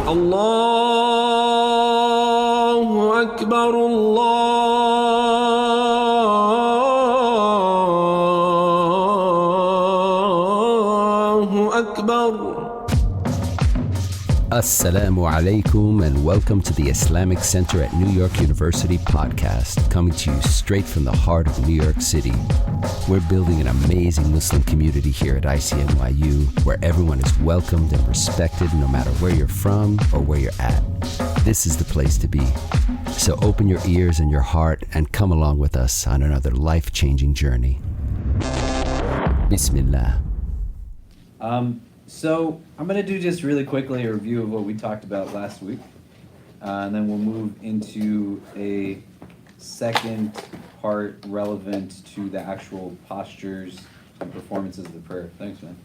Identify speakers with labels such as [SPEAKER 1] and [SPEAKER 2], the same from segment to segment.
[SPEAKER 1] الله أكبر الله أكبر.
[SPEAKER 2] Assalamu alaikum and welcome to the Islamic Center at New York University podcast, coming to you straight from the heart of New York City. We're building an amazing Muslim community here at ICNYU where everyone is welcomed and respected no matter where you're from or where you're at. This is the place to be. So open your ears and your heart and come along with us on another life-changing journey. Bismillah.
[SPEAKER 3] So I'm going to do just really quickly a review of what we talked about last week, and then we'll move into a second part relevant to the actual postures and performances of the prayer. Thanks, man.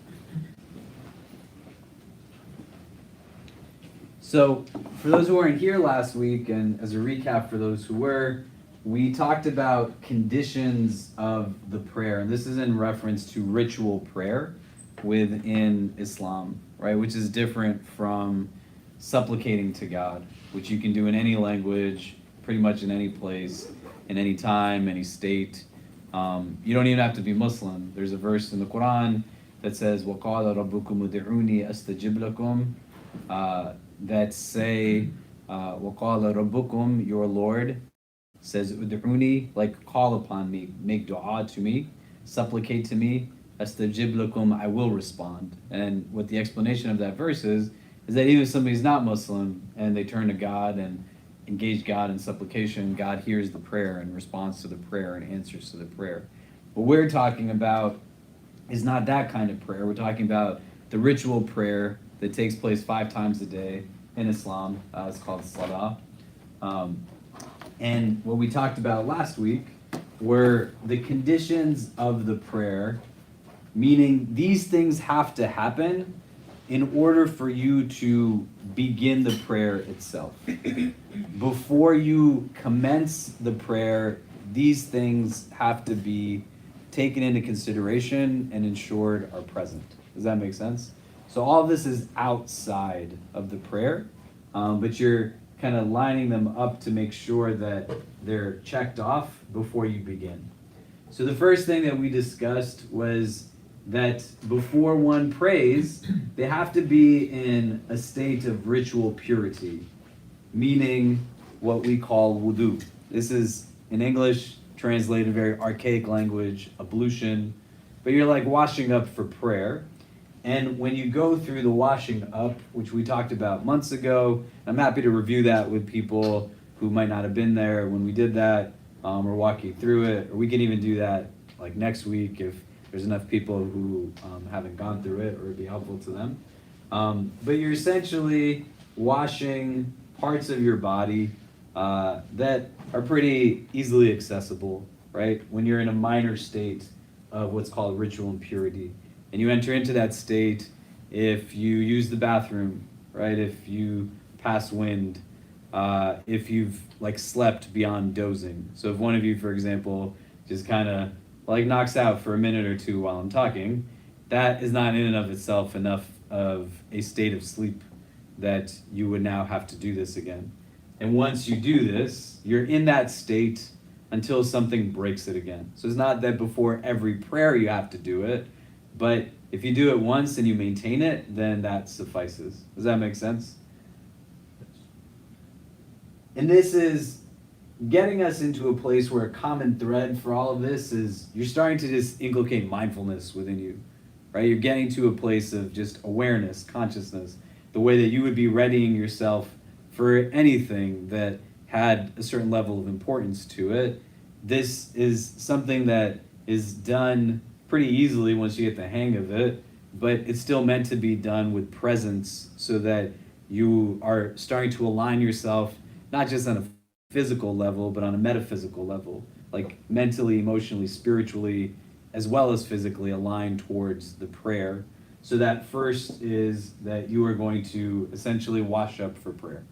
[SPEAKER 3] So for those who weren't here last week, and as a recap for those who were, we talked about conditions of the prayer, and this is in reference to ritual prayer within Islam, right, which is different from supplicating to God, which you can do in any language, pretty much in any place, in any time, any state. You don't even have to be Muslim. There's a verse in the Quran that says, وَقَالَ رَبُّكُمُ ادْعُونِي أَسْتَجِبْ لَكُمْ, that say, وَقَالَ رَبُّكُمْ, your Lord, says, ud'uni, like call upon me, make dua to me, supplicate to me, astajib lakum, I will respond. And what the explanation of that verse is that even if somebody's not Muslim and they turn to God and engage God in supplication, God hears the prayer and responds to the prayer and answers to the prayer. What we're talking about is not that kind of prayer. We're talking about the ritual prayer that takes place 5 times a day in Islam. It's called Salah. And what we talked about last week were the conditions of the prayer, meaning these things have to happen in order for you to begin the prayer itself. Before you commence the prayer, these things have to be taken into consideration and ensured are present. Does that make sense? So all of this is outside of the prayer, but you're kind of lining them up to make sure that they're checked off before you begin. So the first thing that we discussed was that before one prays, they have to be in a state of ritual purity, meaning what we call wudu. This is, in English, translated very archaic language, ablution, but you're like washing up for prayer. And when you go through the washing up, which we talked about months ago, I'm happy to review that with people who might not have been there when we did that, or walk you through it, or we can even do that like next week if there's enough people who haven't gone through it, or it'd be helpful to them. But you're essentially washing parts of your body that are pretty easily accessible, right? When you're in a minor state of what's called ritual impurity. And you enter into that state if you use the bathroom, right? If you pass wind, if you've like slept beyond dozing. So if one of you, for example, just kind of like knocks out for a minute or two while I'm talking, that is not in and of itself enough of a state of sleep that you would now have to do this again. And once you do this, you're in that state until something breaks it again. So it's not that before every prayer you have to do it, but if you do it once and you maintain it, then that suffices. Does that make sense? And this is getting us into a place where a common thread for all of this is you're starting to just inculcate mindfulness within you, right? You're getting to a place of just awareness, consciousness, the way that you would be readying yourself for anything that had a certain level of importance to it. This is something that is done pretty easily once you get the hang of it, but it's still meant to be done with presence so that you are starting to align yourself, not just on a physical level, but on a metaphysical level, like mentally, emotionally, spiritually, as well as physically aligned towards the prayer. So that first is that you are going to essentially wash up for prayer.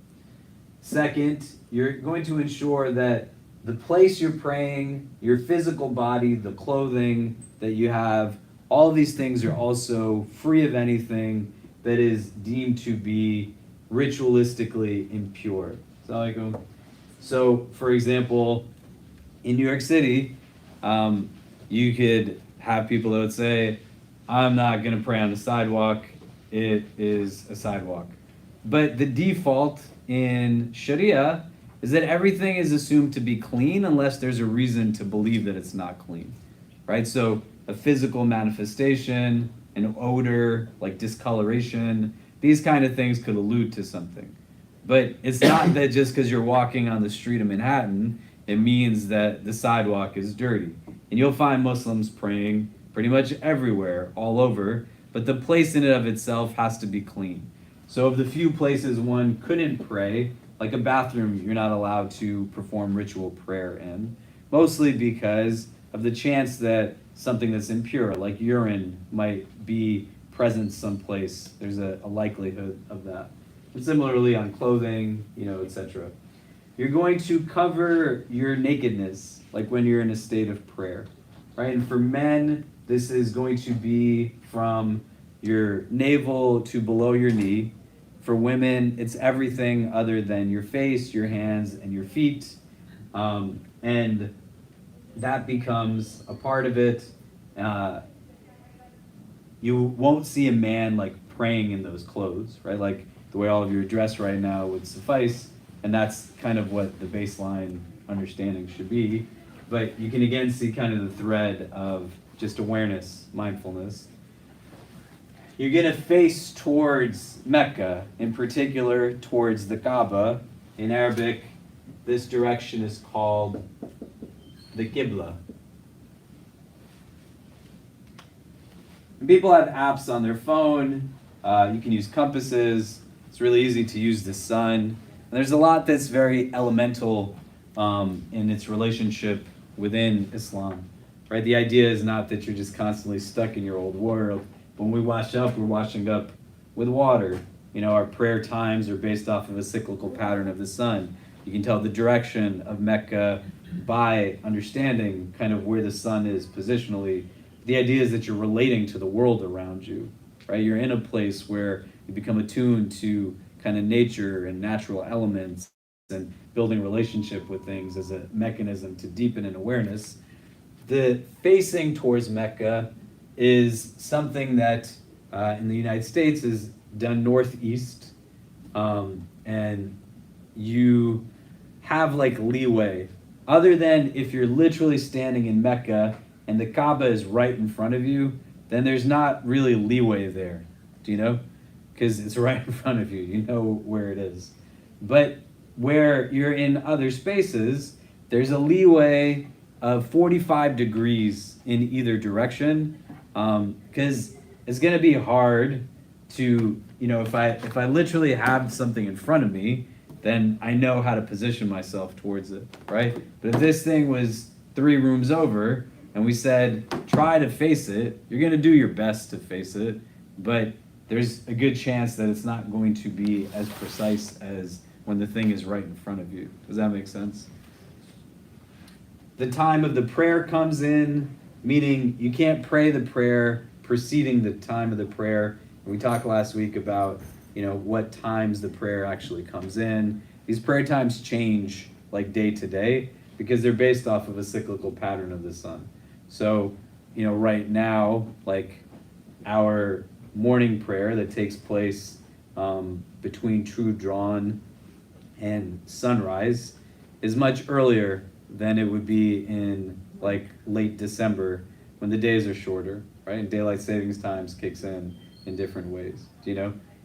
[SPEAKER 3] Second, you're going to ensure that the place you're praying, your physical body, the clothing that you have, all of these things are also free of anything that is deemed to be ritualistically impure. Assalamu alaikum. So, for example, in New York City, you could have people that would say, I'm not going to pray on the sidewalk, it is a sidewalk. But the default in Sharia is that everything is assumed to be clean unless there's a reason to believe that it's not clean, right? So a physical manifestation, an odor, like discoloration, these kind of things could allude to something. But it's not that just because you're walking on the street of Manhattan, it means that the sidewalk is dirty. And you'll find Muslims praying pretty much everywhere, all over, but the place in and of itself has to be clean. So of the few places one couldn't pray, like a bathroom, you're not allowed to perform ritual prayer in, mostly because of the chance that something that's impure, like urine, might be present someplace. There's a likelihood of that. And similarly on clothing, etc. You're going to cover your nakedness, like when you're in a state of prayer, right? And for men, this is going to be from your navel to below your knee. For women, it's everything other than your face, your hands, and your feet. And that becomes a part of it. You won't see a man like praying in those clothes, right? Like the way all of you are dressed right now would suffice. And that's kind of what the baseline understanding should be. But you can again see kind of the thread of just awareness, mindfulness. You're going to face towards Mecca, in particular towards the Kaaba. In Arabic, this direction is called the Qibla. And people have apps on their phone. You can use compasses. It's really easy to use the sun. And there's a lot that's very elemental in its relationship within Islam. Right? The idea is not that you're just constantly stuck in your old world. When we wash up, we're washing up with water. Our prayer times are based off of a cyclical pattern of the sun. You can tell the direction of Mecca by understanding kind of where the sun is positionally. The idea is that you're relating to the world around you, right? You're in a place where you become attuned to kind of nature and natural elements and building relationship with things as a mechanism to deepen in awareness. The facing towards Mecca is something that in the United States is done northeast, and you have like leeway. Other than if you're literally standing in Mecca and the Kaaba is right in front of you, then there's not really leeway there. Do you know? Because it's right in front of you. You know where it is. But where you're in other spaces, there's a leeway of 45 degrees in either direction. Because it's going to be hard to, if I literally have something in front of me, then I know how to position myself towards it, right? But if this thing was 3 rooms over and we said, try to face it, you're going to do your best to face it, but there's a good chance that it's not going to be as precise as when the thing is right in front of you. Does that make sense? The time of the prayer comes in, meaning you can't pray the prayer preceding the time of the prayer. And we talked last week about, what times the prayer actually comes in. These prayer times change like day to day because they're based off of a cyclical pattern of the sun. So, right now, like our morning prayer that takes place between true dawn and sunrise is much earlier than it would be in like late December when the days are shorter, right? And daylight savings times kicks in different ways,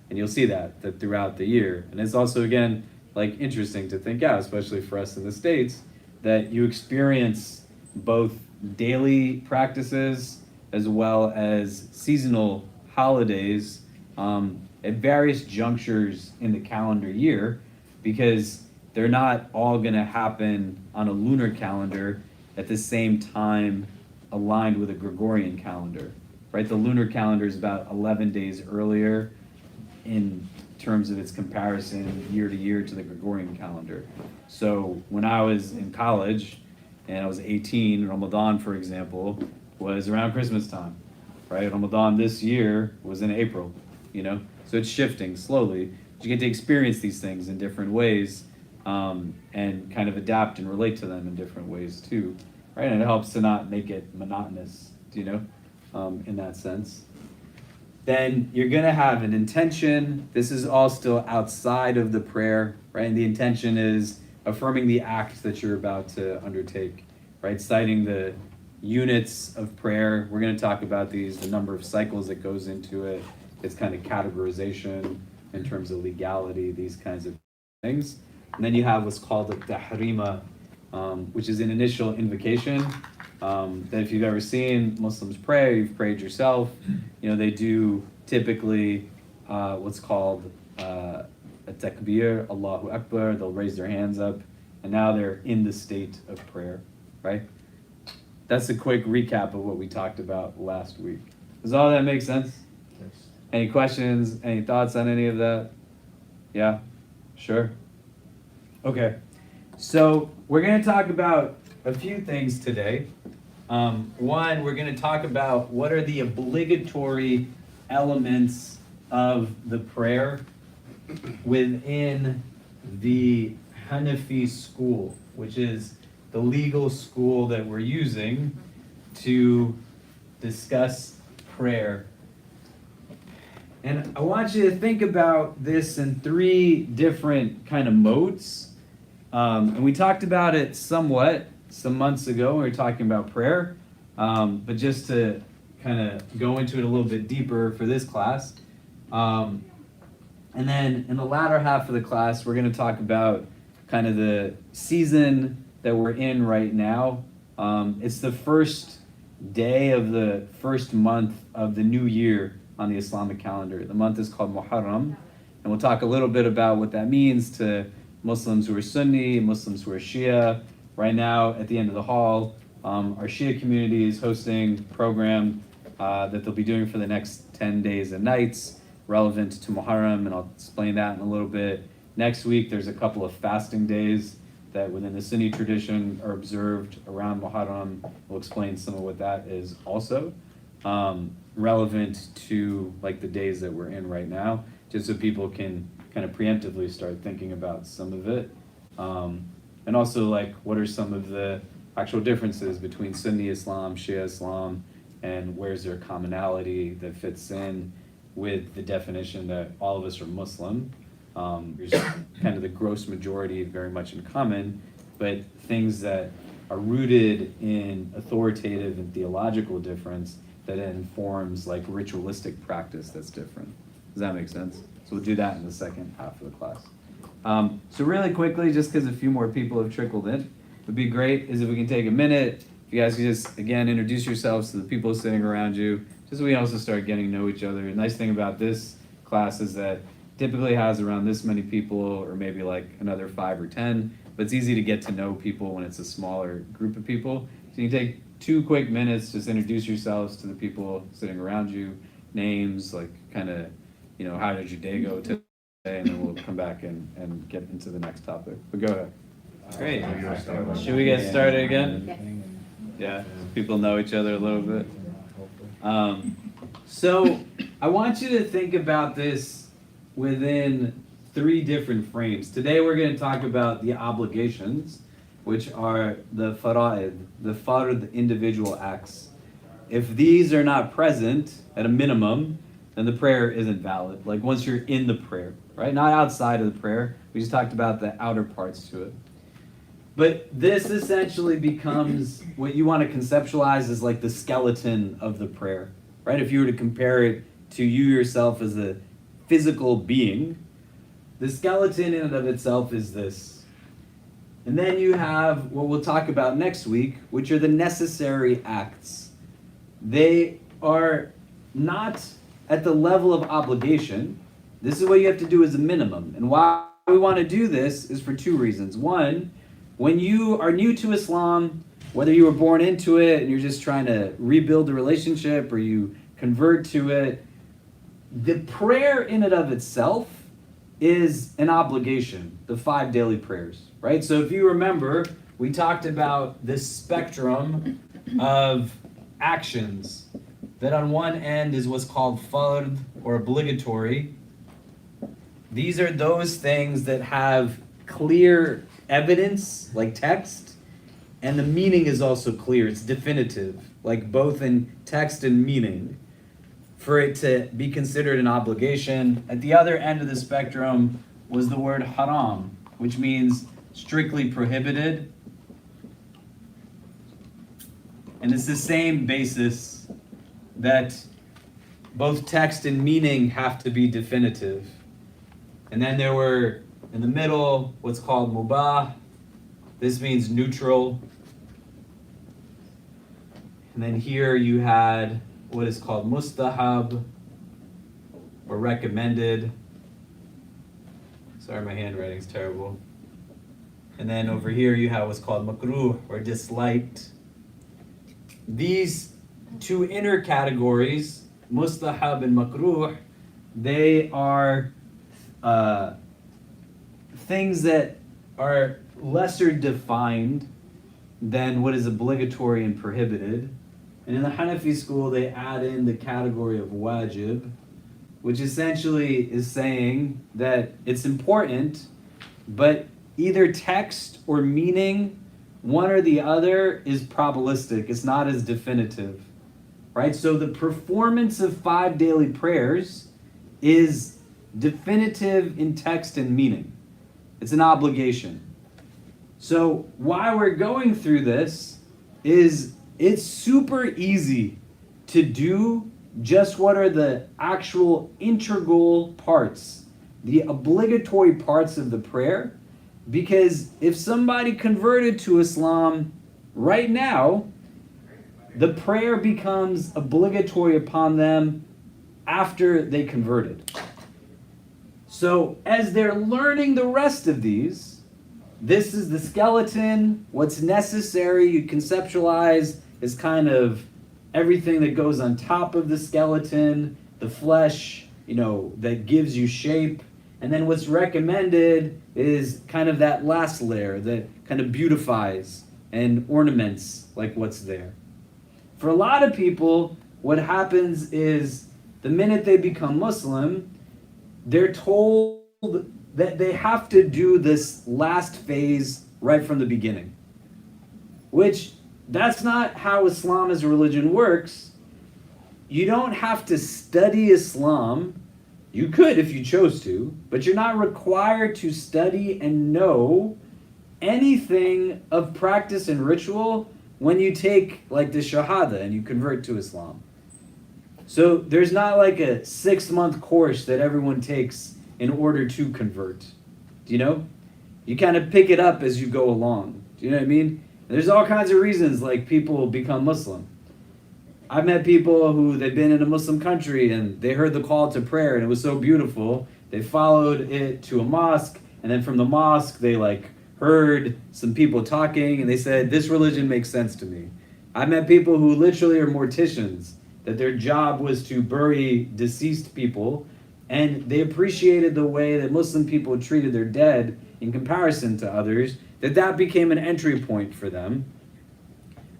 [SPEAKER 3] And you'll see that throughout the year. And it's also, again, like interesting to think out, especially for us in the States, that you experience both daily practices as well as seasonal holidays at various junctures in the calendar year, because they're not all going to happen on a lunar calendar at the same time aligned with a Gregorian calendar, right? The lunar calendar is about 11 days earlier in terms of its comparison year to year to the Gregorian calendar. So when I was in college and I was 18, Ramadan, for example, was around Christmas time, right? Ramadan this year was in April, So it's shifting slowly, you get to experience these things in different ways, and kind of adapt and relate to them in different ways too, right? And it helps to not make it monotonous, in that sense. Then you're gonna have an intention. This is all still outside of the prayer, right? And the intention is affirming the act that you're about to undertake, right? Citing the units of prayer. We're gonna talk about these, the number of cycles that goes into it, its kind of categorization in terms of legality, these kinds of things. And then you have what's called the tahrima, which is an initial invocation. That if you've ever seen Muslims pray, you've prayed yourself, they do typically what's called a takbir, Allahu Akbar. They'll raise their hands up, and now they're in the state of prayer, right? That's a quick recap of what we talked about last week. Does all that make sense? Yes. Any questions, any thoughts on any of that? Yeah? Sure? Okay. So we're going to talk about a few things today. One, we're going to talk about what are the obligatory elements of the prayer within the Hanafi school, which is the legal school that we're using to discuss prayer. And I want you to think about this in three different kind of modes. And we talked about it somewhat some months ago when we were talking about prayer, but just to kind of go into it a little bit deeper for this class. And then in the latter half of the class, we're going to talk about kind of the season that we're in right now. It's the first day of the first month of the new year on the Islamic calendar. The month is called Muharram, and we'll talk a little bit about what that means to Muslims who are Sunni, Muslims who are Shia. Right now, at the end of the hall, our Shia community is hosting a program that they'll be doing for the next 10 days and nights, relevant to Muharram, and I'll explain that in a little bit. Next week, there's a couple of fasting days that within the Sunni tradition are observed around Muharram. We'll explain some of what that is also, relevant to like the days that we're in right now, just so people can kind of preemptively start thinking about some of it. And also, like, what are some of the actual differences between Sunni Islam, Shia Islam, and where's there commonality that fits in with the definition that all of us are Muslim? There's kind of the gross majority very much in common, but things that are rooted in authoritative and theological difference that informs like ritualistic practice that's different. Does that make sense? So we'll do that in the second half of the class. So really quickly, just because a few more people have trickled in, would be great is if we can take a minute, if you guys could just, again, introduce yourselves to the people sitting around you, just so we also start getting to know each other. The nice thing about this class is that typically has around this many people, or maybe like another 5 or 10, but it's easy to get to know people when it's a smaller group of people. So you can take 2 quick minutes, just introduce yourselves to the people sitting around you, names, like kind of, how did your day go today, and then we'll come back and get into the next topic. But go ahead. Great. Should we get started again? Yeah, people know each other a little bit. So I want you to think about this within 3 different frames. Today we're going to talk about the obligations, which are the fara'id, the fard, individual acts. If these are not present at a minimum, then the prayer isn't valid. Like once you're in the prayer, right? Not outside of the prayer. We just talked about the outer parts to it. But this essentially becomes what you want to conceptualize as like the skeleton of the prayer, right? If you were to compare it to you yourself as a physical being, the skeleton in and of itself is this. And then you have what we'll talk about next week, which are the necessary acts. They are not at the level of obligation. This is what you have to do as a minimum. And why we want to do this is for 2 reasons. One, when you are new to Islam, whether you were born into it and you're just trying to rebuild the relationship or you convert to it, the prayer in and of itself is an obligation, the 5 daily prayers, right? So if you remember, we talked about this spectrum of actions that on one end is what's called fard or obligatory. these are those things that have clear evidence, like text, and the meaning is also clear. It's definitive, like both in text and meaning, for it to be considered an obligation. At the other end of the spectrum was the word haram, which means strictly prohibited. And it's the same basis that both text and meaning have to be definitive. And then there were, in the middle, what's called mubah. This means neutral. And then here you had what is called mustahab, or recommended. Sorry, my handwriting's terrible. And then over here you have what's called makruh, or disliked. These two inner categories, mustahab and makruh, they are things that are lesser defined than what is obligatory and prohibited. And in the Hanafi school, they add in the category of wajib, which essentially is saying that it's important, but either text or meaning, one or the other, is probabilistic. It's not as definitive, right? So the performance of 5 daily prayers is definitive in text and meaning. It's an obligation. So why we're going through this is it's super easy to do just what are the actual integral parts, the obligatory parts of the prayer. Because if somebody converted to Islam right now, the prayer becomes obligatory upon them after they converted. So as they're learning the rest of these, this is the skeleton, what's necessary, you conceptualize is kind of everything that goes on top of the skeleton, the flesh, that gives you shape. And then what's recommended is kind of that last layer that kind of beautifies and ornaments like what's there. For a lot of people, what happens is the minute they become Muslim, they're told that they have to do this last phase right from the beginning. Which, that's not how Islam as a religion works. You don't have to study Islam. You could if you chose to, but you're not required to study and know anything of practice and ritual when you take like the Shahada and you convert to Islam. So there's not like a 6-month course that everyone takes in order to convert. Do you know? You kind of pick it up as you go along. Do you know what I mean? There's all kinds of reasons like people become Muslim. I've met people who they've been in a Muslim country and they heard the call to prayer and it was so beautiful. They followed it to a mosque, and then from the mosque they heard some people talking and they said, this religion makes sense to me. I've met people who literally are morticians, that their job was to bury deceased people, and they appreciated the way that Muslim people treated their dead in comparison to others, that became an entry point for them.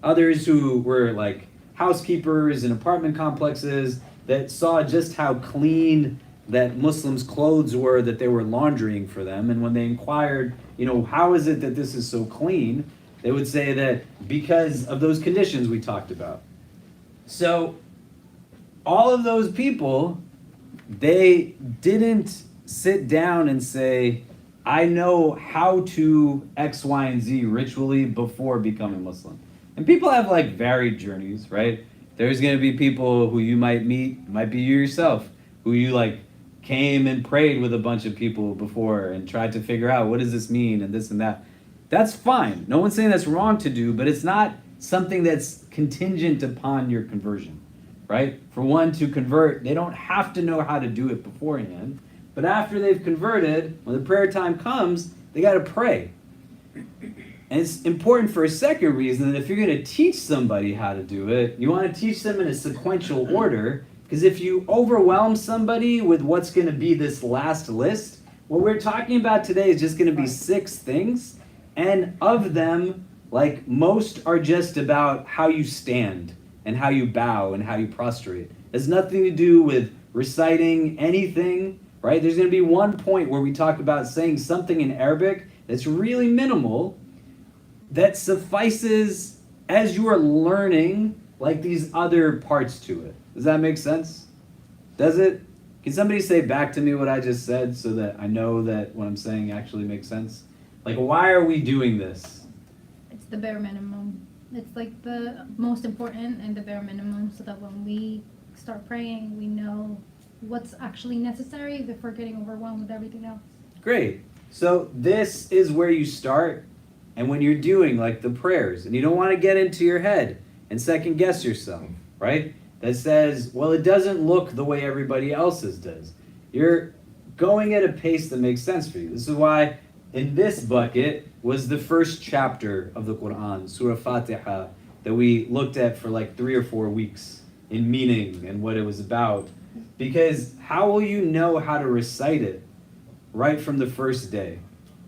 [SPEAKER 3] Others who were housekeepers in apartment complexes that saw just how clean that Muslims' clothes were that they were laundering for them. And when they inquired, how is it that this is so clean? They would say that because of those conditions we talked about. So all of those people, they didn't sit down and say, I know how to X, Y, and Z ritually before becoming Muslim. And people have varied journeys, right? There's going to be people who you might meet, might be you yourself, who you came and prayed with a bunch of people before and tried to figure out what does this mean and this and that. That's fine. No one's saying that's wrong to do, but it's not something that's contingent upon your conversion, right? For one to convert, they don't have to know how to do it beforehand, but after they've converted, when the prayer time comes, they got to pray. And it's important for a second reason, that if you're going to teach somebody how to do it, you want to teach them in a sequential order, because if you overwhelm somebody with what's going to be this last list, what we're talking about today is just going to be 6 things, and of them, most are just about how you stand and how you bow and how you prostrate. It has nothing to do with reciting anything, right? There's going to be one point where we talk about saying something in Arabic that's really minimal, that suffices as you are learning like these other parts to it. Does that make sense? Does it? Can somebody say back to me what I just said so that I know that what I'm saying actually makes sense? Like, why are we doing this?
[SPEAKER 4] It's the bare minimum. It's like the most important and the bare minimum, so that when we start praying, we know what's actually necessary before getting overwhelmed with everything else.
[SPEAKER 3] Great. So this is where you start, and when you're doing like the prayers, and you don't want to get into your head and second guess yourself, right? That says, well, it doesn't look the way everybody else's does. You're going at a pace that makes sense for you. This is why in this bucket was the first chapter of the Quran, Surah Fatiha, that we looked at for like 3 or 4 weeks in meaning and what it was about. Because how will you know how to recite it right from the first day?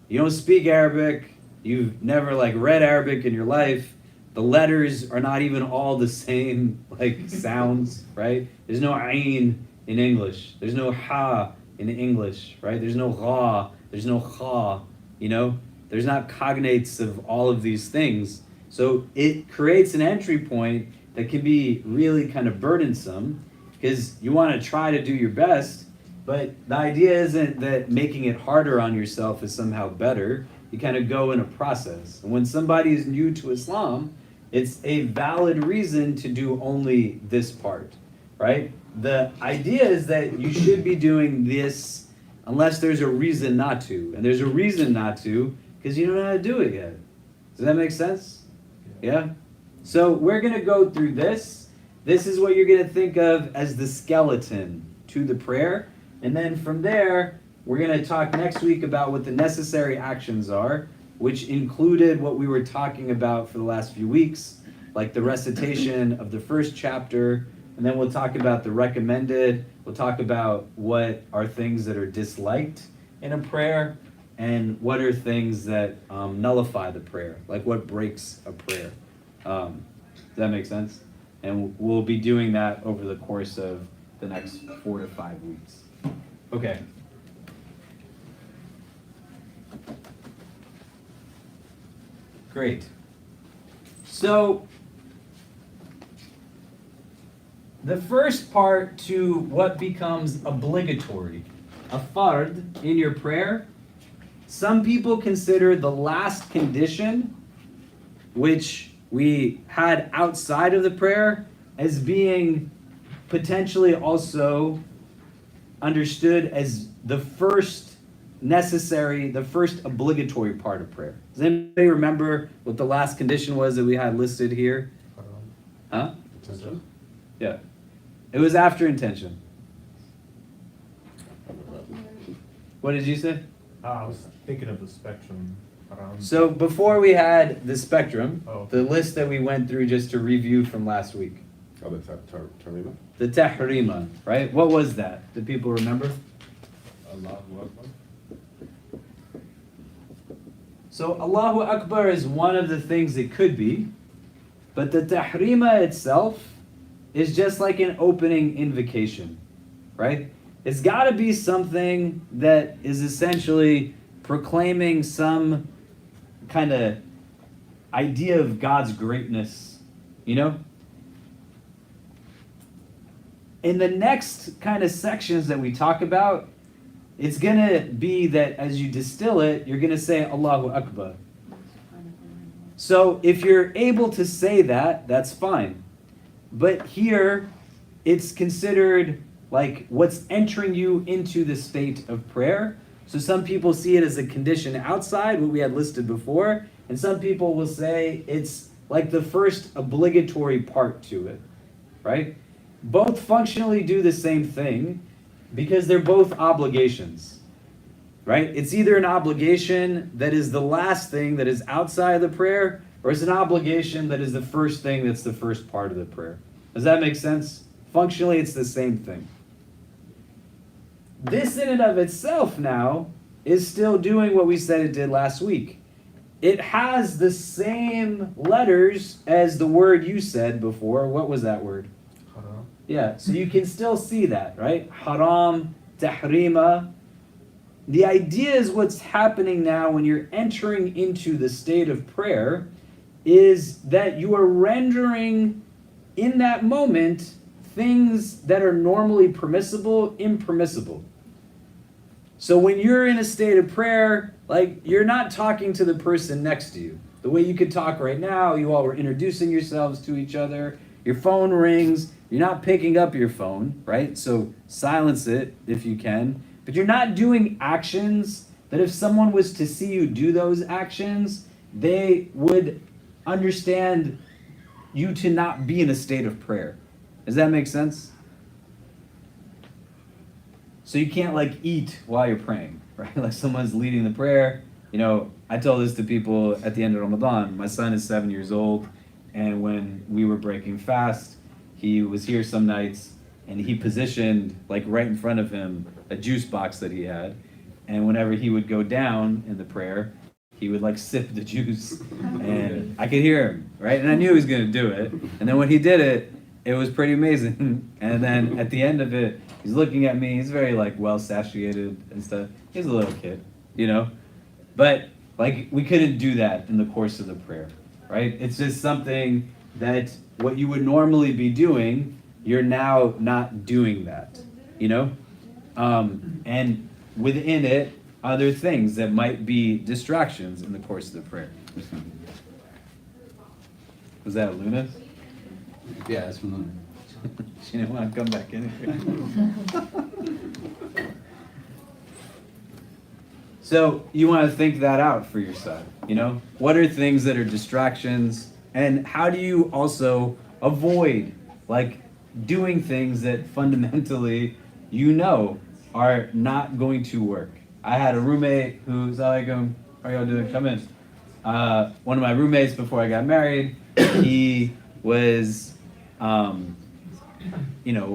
[SPEAKER 3] You don't speak Arabic, you've never like read Arabic in your life, the letters are not even all the same like sounds, right? There's no ayn in English, there's no ha in English, right? There's no ra, there's no kha, you know? There's not cognates of all of these things. So it creates an entry point that can be really kind of burdensome, because you want to try to do your best, but the idea isn't that making it harder on yourself is somehow better. You kind of go in a process. And when somebody is new to Islam, it's a valid reason to do only this part, right? The idea is that you should be doing this unless there's a reason not to. And there's a reason not to because you don't know how to do it yet. Does that make sense? Yeah? So we're going to go through this. This is what you're going to think of as the skeleton to the prayer. And then from there, we're going to talk next week about what the necessary actions are, which included what we were talking about for the last few weeks, like the recitation of the first chapter. And then we'll talk about the recommended. We'll talk about what are things that are disliked in a prayer and what are things that nullify the prayer, like what breaks a prayer. Does that make sense? And we'll be doing that over the course of the next 4 to 5 weeks. Okay. Great. So, the first part to what becomes obligatory, a fard in your prayer, some people consider the last condition, which we had outside of the prayer, as being potentially also understood as the first necessary, the first obligatory part of prayer. Does anybody remember what the last condition was that we had listed here? Huh?
[SPEAKER 5] Intention?
[SPEAKER 3] Yeah. It was after intention. What did you say?
[SPEAKER 5] I was thinking of the spectrum around.
[SPEAKER 3] So before we had the spectrum,
[SPEAKER 5] Oh.
[SPEAKER 3] the list that we went through just to review from last week.
[SPEAKER 6] Oh, the Tarima?
[SPEAKER 3] The tahrima, right? What was that? Do people remember?
[SPEAKER 6] Allahu Akbar.
[SPEAKER 3] So Allahu Akbar is one of the things it could be, but the tahrima itself is just like an opening invocation, right? It's got to be something that is essentially proclaiming some kind of idea of God's greatness, you know? In the next kind of sections that we talk about, it's going to be that as you distill it, you're going to say Allahu Akbar. So if you're able to say that, that's fine. But here, it's considered like what's entering you into the state of prayer. So some people see it as a condition outside, what we had listed before, and some people will say it's like the first obligatory part to it, right? Both functionally do the same thing because they're both obligations, right? It's either an obligation that is the last thing that is outside of the prayer, or it's an obligation that is the first thing that's the first part of the prayer. Does that make sense? Functionally, it's the same thing. This in and of itself now is still doing what we said it did last week. It has the same letters as the word you said before. What was that word?
[SPEAKER 5] Haram.
[SPEAKER 3] Yeah, so you can still see that, right? Haram tahrima. The idea is what's happening now when you're entering into the state of prayer is that you are rendering in that moment things that are normally permissible, impermissible. So when you're in a state of prayer, like you're not talking to the person next to you. The way you could talk right now, you all were introducing yourselves to each other, your phone rings, you're not picking up your phone, right? So silence it if you can. But you're not doing actions that if someone was to see you do those actions, they would understand you to not be in a state of prayer. Does that make sense? So you can't like eat while you're praying, right? Like someone's leading the prayer. You know, I tell this to people at the end of Ramadan. My son is 7 years old, and when we were breaking fast, he was here some nights, and he positioned like right in front of him a juice box that he had, and whenever he would go down in the prayer, he would like sip the juice, and I could hear him, right? And I knew he was gonna do it, and then when he did it, it was pretty amazing. And then at the end of it, he's looking at me, he's very like well satiated and stuff. He's a little kid, you know? But like we couldn't do that in the course of the prayer, right? It's just something that what you would normally be doing, you're now not doing that, you know? And within it, other things that might be distractions in the course of the prayer. Was that Luna?
[SPEAKER 2] Yeah, that's from Luna.
[SPEAKER 3] She didn't want to come back in here. So you want to think that out for yourself, you know? What are things that are distractions? And how do you also avoid like doing things that fundamentally you know are not going to work? I had a roommate who's like, how are y'all doing? Come in. One of my roommates before I got married, he was,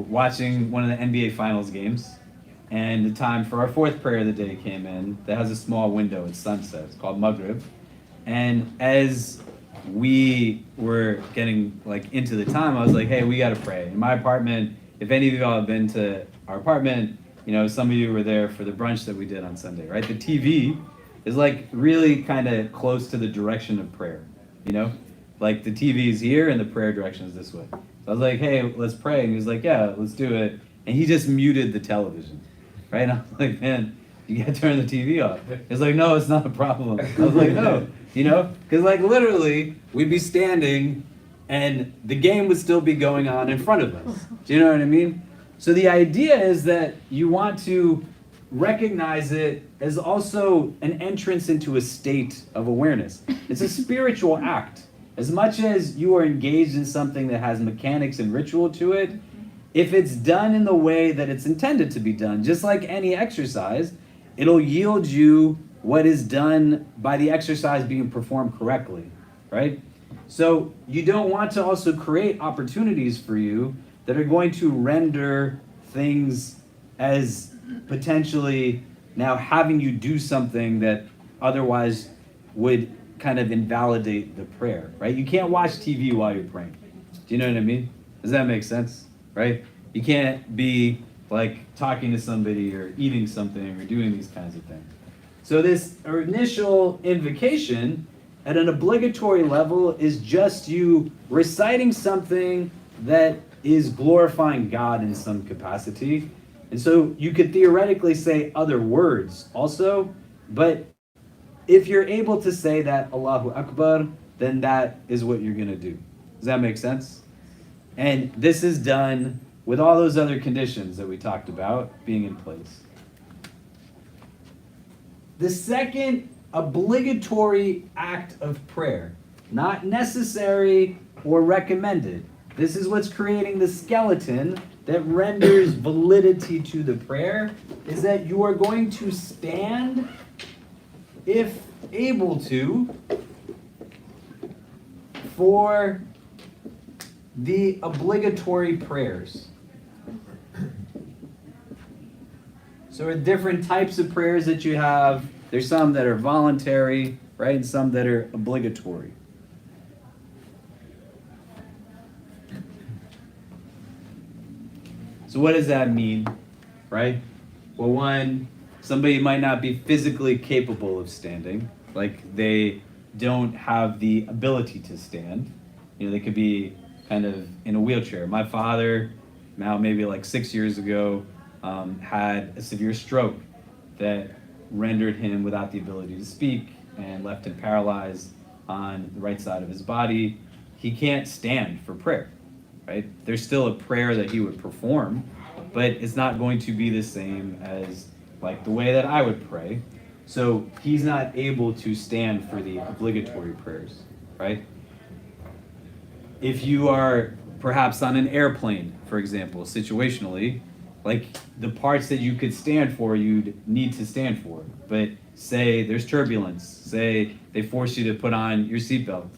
[SPEAKER 3] watching one of the NBA Finals games, and the time for our fourth prayer of the day came in. That has a small window at sunset. It's called Maghrib. And as we were getting like into the time, I was like, hey, we got to pray. In my apartment, if any of y'all have been to our apartment, you know, some of you were there for the brunch that we did on Sunday, right? The TV is like really kind of close to the direction of prayer, you know? Like the TV is here and the prayer direction is this way. So I was like, hey, let's pray. And he was like, yeah, let's do it. And he just muted the television, right? And I was like, man, you gotta turn the TV off. He's like, no, it's not a problem. I was like, no, you know? Because like literally, we'd be standing and the game would still be going on in front of us. Do you know what I mean? So the idea is that you want to recognize it as also an entrance into a state of awareness. It's a spiritual act. As much as you are engaged in something that has mechanics and ritual to it, if it's done in the way that it's intended to be done, just like any exercise, it'll yield you what is done by the exercise being performed correctly, right? So you don't want to also create opportunities for you that are going to render things as potentially now having you do something that otherwise would kind of invalidate the prayer, right? You can't watch TV while you're praying. Do you know what I mean? Does that make sense, right? You can't be like talking to somebody or eating something or doing these kinds of things. So this initial invocation at an obligatory level is just you reciting something that is glorifying God in some capacity. And so you could theoretically say other words also, but if you're able to say that Allahu Akbar, then that is what you're gonna do. Does that make sense? And this is done with all those other conditions that we talked about being in place. The second obligatory act of prayer, not necessary or recommended. This is what's creating the skeleton that renders validity to the prayer, is that you are going to stand, if able to, for the obligatory prayers. So there are different types of prayers that you have. There's some that are voluntary, right, and some that are obligatory. So what does that mean, right? Well, one, somebody might not be physically capable of standing, like they don't have the ability to stand. You know, they could be kind of in a wheelchair. My father, now maybe like 6 years ago, had a severe stroke that rendered him without the ability to speak and left him paralyzed on the right side of his body. He can't stand for prayer, right? There's still a prayer that he would perform, but it's not going to be the same as like the way that I would pray. So he's not able to stand for the obligatory prayers, right? If you are perhaps on an airplane, for example, situationally, like the parts that you could stand for, you'd need to stand for. But say there's turbulence, say they force you to put on your seatbelt,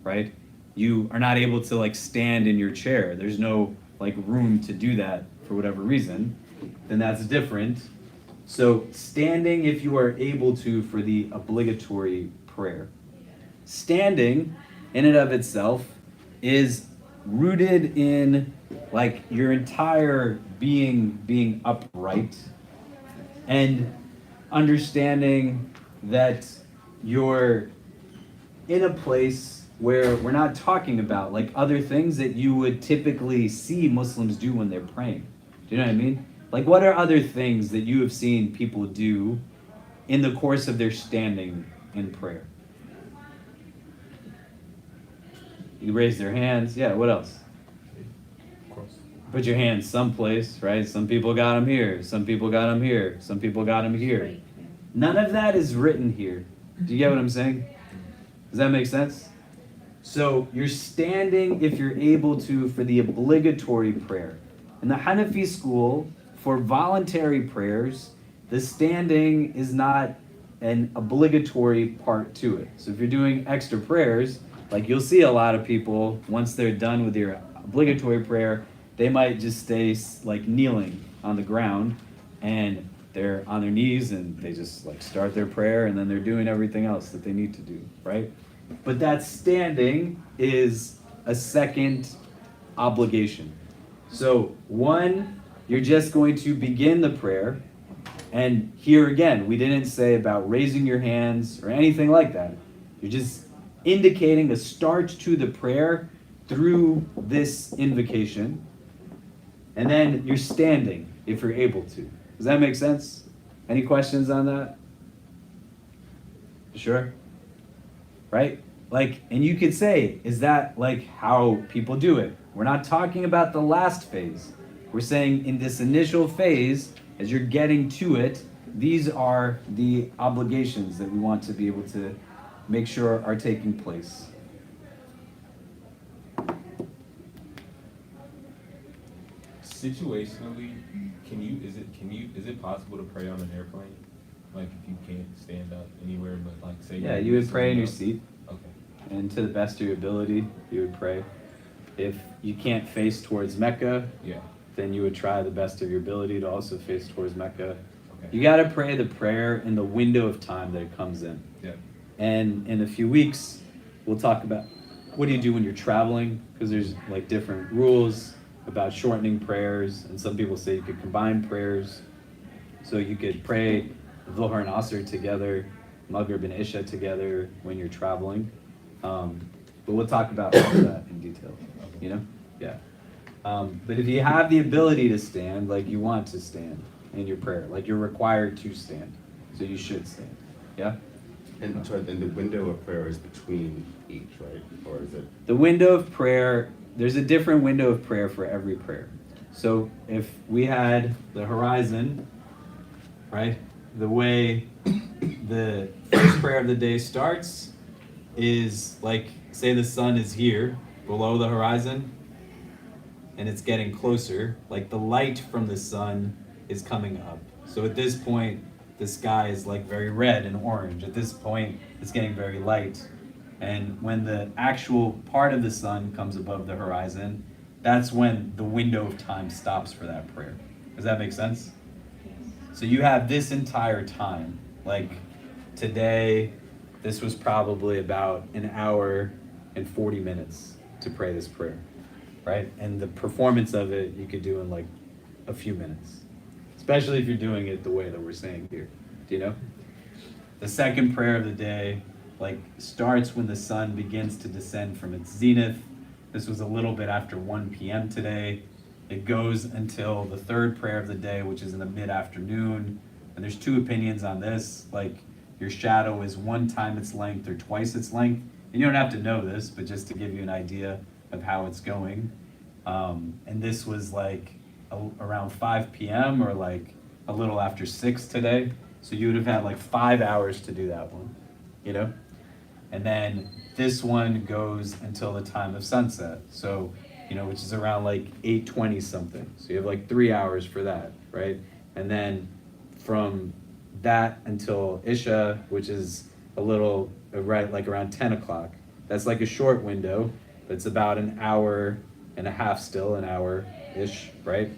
[SPEAKER 3] right? You are not able to like stand in your chair. There's no like room to do that for whatever reason. Then that's different. So standing if you are able to for the obligatory prayer. Standing in and of itself is rooted in like your entire being upright and understanding that you're in a place where we're not talking about like other things that you would typically see Muslims do when they're praying. Do you know what I mean? Like what are other things that you have seen people do in the course of their standing in prayer? You raise their hands. Yeah, what else?
[SPEAKER 5] Of course.
[SPEAKER 3] Put your hands someplace, right? Some people got them here. Some people got them here. Some people got them here. None of that is written here. Do you get what I'm saying? Does that make sense? So you're standing if you're able to for the obligatory prayer. In the Hanafi school, for voluntary prayers, the standing is not an obligatory part to it. So if you're doing extra prayers, like you'll see a lot of people, once they're done with your obligatory prayer, they might just stay like kneeling on the ground and they're on their knees and they just like start their prayer and then they're doing everything else that they need to do, right? But that standing is a second obligation. So one, you're just going to begin the prayer. And here again, we didn't say about raising your hands or anything like that. You're just indicating a start to the prayer through this invocation. And then you're standing if you're able to. Does that make sense? Any questions on that? Sure? Right? Like, and you could say, is that like how people do it? We're not talking about the last phase. We're saying in this initial phase, as you're getting to it, these are the obligations that we want to be able to make sure are taking place.
[SPEAKER 6] Situationally, is it possible to pray on an airplane? Like if you can't stand up anywhere, but like say
[SPEAKER 3] Yeah, you would pray in your seat.
[SPEAKER 6] Okay.
[SPEAKER 3] And to the best of your ability, you would pray. If you can't face towards Mecca,
[SPEAKER 6] Yeah.
[SPEAKER 3] then you would try the best of your ability to also face towards Mecca.
[SPEAKER 6] Okay.
[SPEAKER 3] You got to pray the prayer in the window of time that it comes in.
[SPEAKER 6] Yeah.
[SPEAKER 3] And in a few weeks, we'll talk about what do you do when you're traveling, because there's like different rules about shortening prayers, and some people say you could combine prayers. So you could pray Dhuhr and Asr together, Maghrib and Isha together when you're traveling. But we'll talk about all of that in detail, you know? Yeah. But if you have the ability to stand, like you want to stand in your prayer, like you're required to stand, so you should stand. Yeah?
[SPEAKER 6] And the window of prayer is between each, right? Or is it?
[SPEAKER 3] The window of prayer, there's a different window of prayer for every prayer. So if we had the horizon, right? The way the first prayer of the day starts is like, say the sun is here below the horizon and it's getting closer, like the light from the sun is coming up. So at this point, the sky is like very red and orange. At this point, it's getting very light. And when the actual part of the sun comes above the horizon, that's when the window of time stops for that prayer. Does that make sense? So you have this entire time, like today, this was probably about an hour and 40 minutes to pray this prayer, right? And the performance of it, you could do in like a few minutes. It's especially if you're doing it the way that we're saying here. Do you know? The second prayer of the day, like, starts when the sun begins to descend from its zenith. This was a little bit after 1 p.m. today. It goes until the third prayer of the day, which is in the mid-afternoon. And there's two opinions on this. Like, your shadow is 1 time its length or twice its length. And you don't have to know this, but just to give you an idea of how it's going. And this was like around 5 p.m. or like a little after 6 today. So you would have had like 5 hours to do that one, you know? And then this one goes until the time of sunset. So, you know, which is around like 8:20 something. So you have like 3 hours for that, right? And then from that until Isha, which is a little, right, like around 10 o'clock. That's like a short window, but it's about an hour and a half still, an hour-ish, right?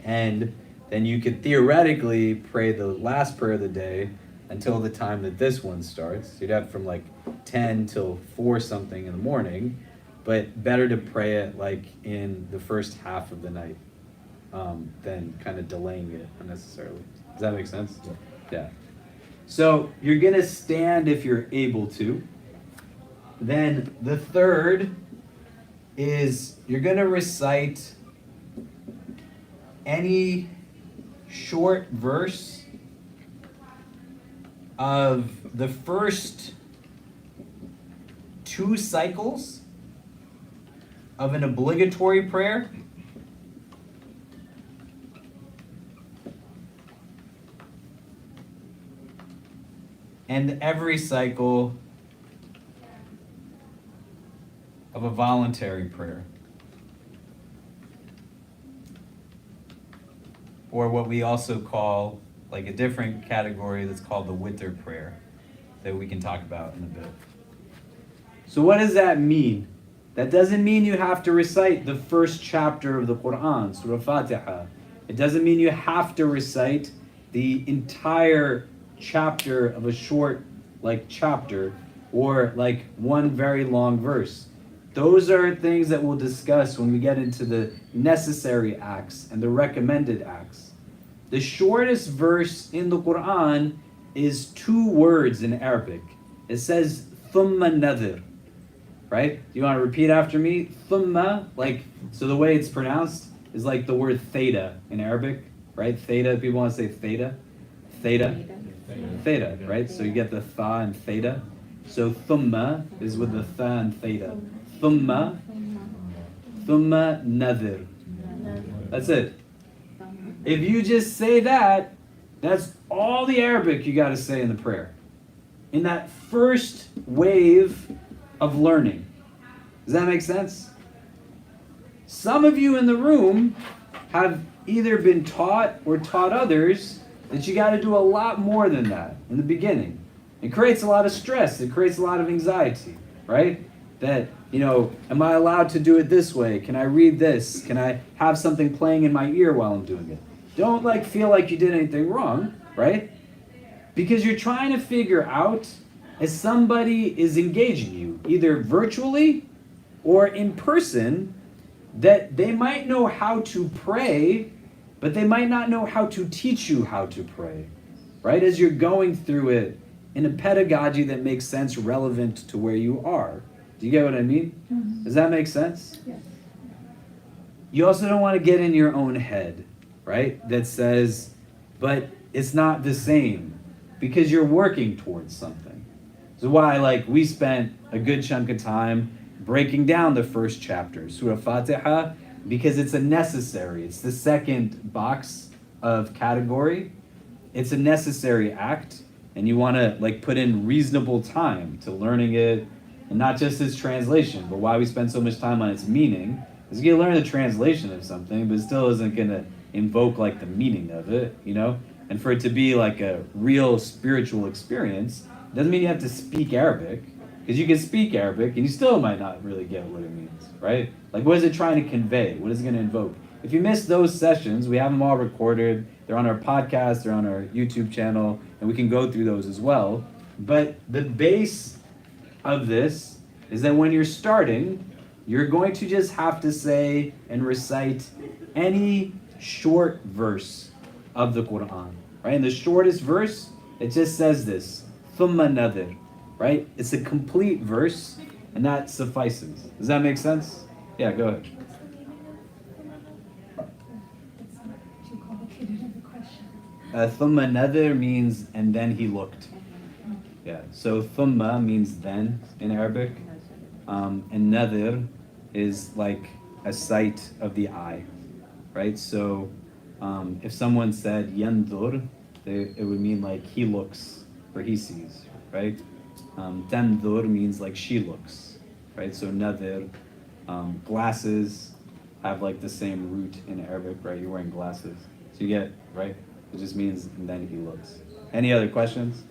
[SPEAKER 3] And then you could theoretically pray the last prayer of the day until the time that this one starts. You'd have from like 10 till 4 something in the morning, but better to pray it like in the first half of the night than kind of delaying it unnecessarily. Does that make sense? Yeah. So you're gonna stand if you're able to. Then the third is you're gonna recite any short verse of the first 2 cycles of an obligatory prayer. And every cycle of a voluntary prayer. Or what we also call, like a different category that's called the witr prayer, that we can talk about in a bit. So what does that mean? That doesn't mean you have to recite the first chapter of the Quran, Surah Fatiha. It doesn't mean you have to recite the entire chapter of a short, like, chapter, or like one very long verse. Those are things that we'll discuss when we get into the necessary acts and the recommended acts. The shortest verse in the Quran is 2 words in Arabic. It says, thumma nadir, right? You want to repeat after me? Thumma, like, so the way it's pronounced is like the word theta in Arabic, right? Theta, people want to say theta. Theta, right? So you get the tha and theta. So thumma is with the tha and theta. Thumma nadir. That's it. If you just say that, that's all the Arabic you got to say in the prayer. In that first wave of learning. Does that make sense? Some of you in the room have either been taught or taught others that you got to do a lot more than that in the beginning. It creates a lot of stress. It creates a lot of anxiety, right? That, you know, am I allowed to do it this way? Can I read this? Can I have something playing in my ear while I'm doing it? Don't like feel like you did anything wrong, right? Because you're trying to figure out if somebody is engaging you, either virtually or in person, that they might know how to pray, but they might not know how to teach you how to pray, right? As you're going through it in a pedagogy that makes sense, relevant to where you are. Do you get what I mean? Mm-hmm. Does that make sense?
[SPEAKER 4] Yes.
[SPEAKER 3] You also don't want to get in your own head, right? That says, but it's not the same, because you're working towards something. So why, like, we spent a good chunk of time breaking down the first chapter, Surah Fatiha, because it's a necessary. It's the second box of category. It's a necessary act, and you want to, like, put in reasonable time to learning it, and not just its translation, but why we spend so much time on its meaning is you can learn the translation of something, but it still isn't going to invoke, like, the meaning of it, you know? And for it to be like a real spiritual experience, doesn't mean you have to speak Arabic, because you can speak Arabic and you still might not really get what it means, right? Like, what is it trying to convey? What is it going to invoke? If you missed those sessions, we have them all recorded. They're on our podcast, they're on our YouTube channel, and we can go through those as well. But the base of this is that when you're starting, you're going to just have to say and recite any short verse of the Quran, right? In the shortest verse, it just says this, thumma nadir, right? It's a complete verse, and that suffices. Does that make sense? Yeah, go ahead.
[SPEAKER 4] What's the meaning of it's not too complicated of a question.
[SPEAKER 3] Thumma nadir means, and then he looked. Yeah, so thumma means then in Arabic, and nadir is like a sight of the eye, right? So if someone said yandur, it would mean like he looks or he sees, right? Tandur means like she looks, right? So nadir, glasses have like the same root in Arabic, right? You're wearing glasses, so you get, right? It just means and then he looks. Any other questions?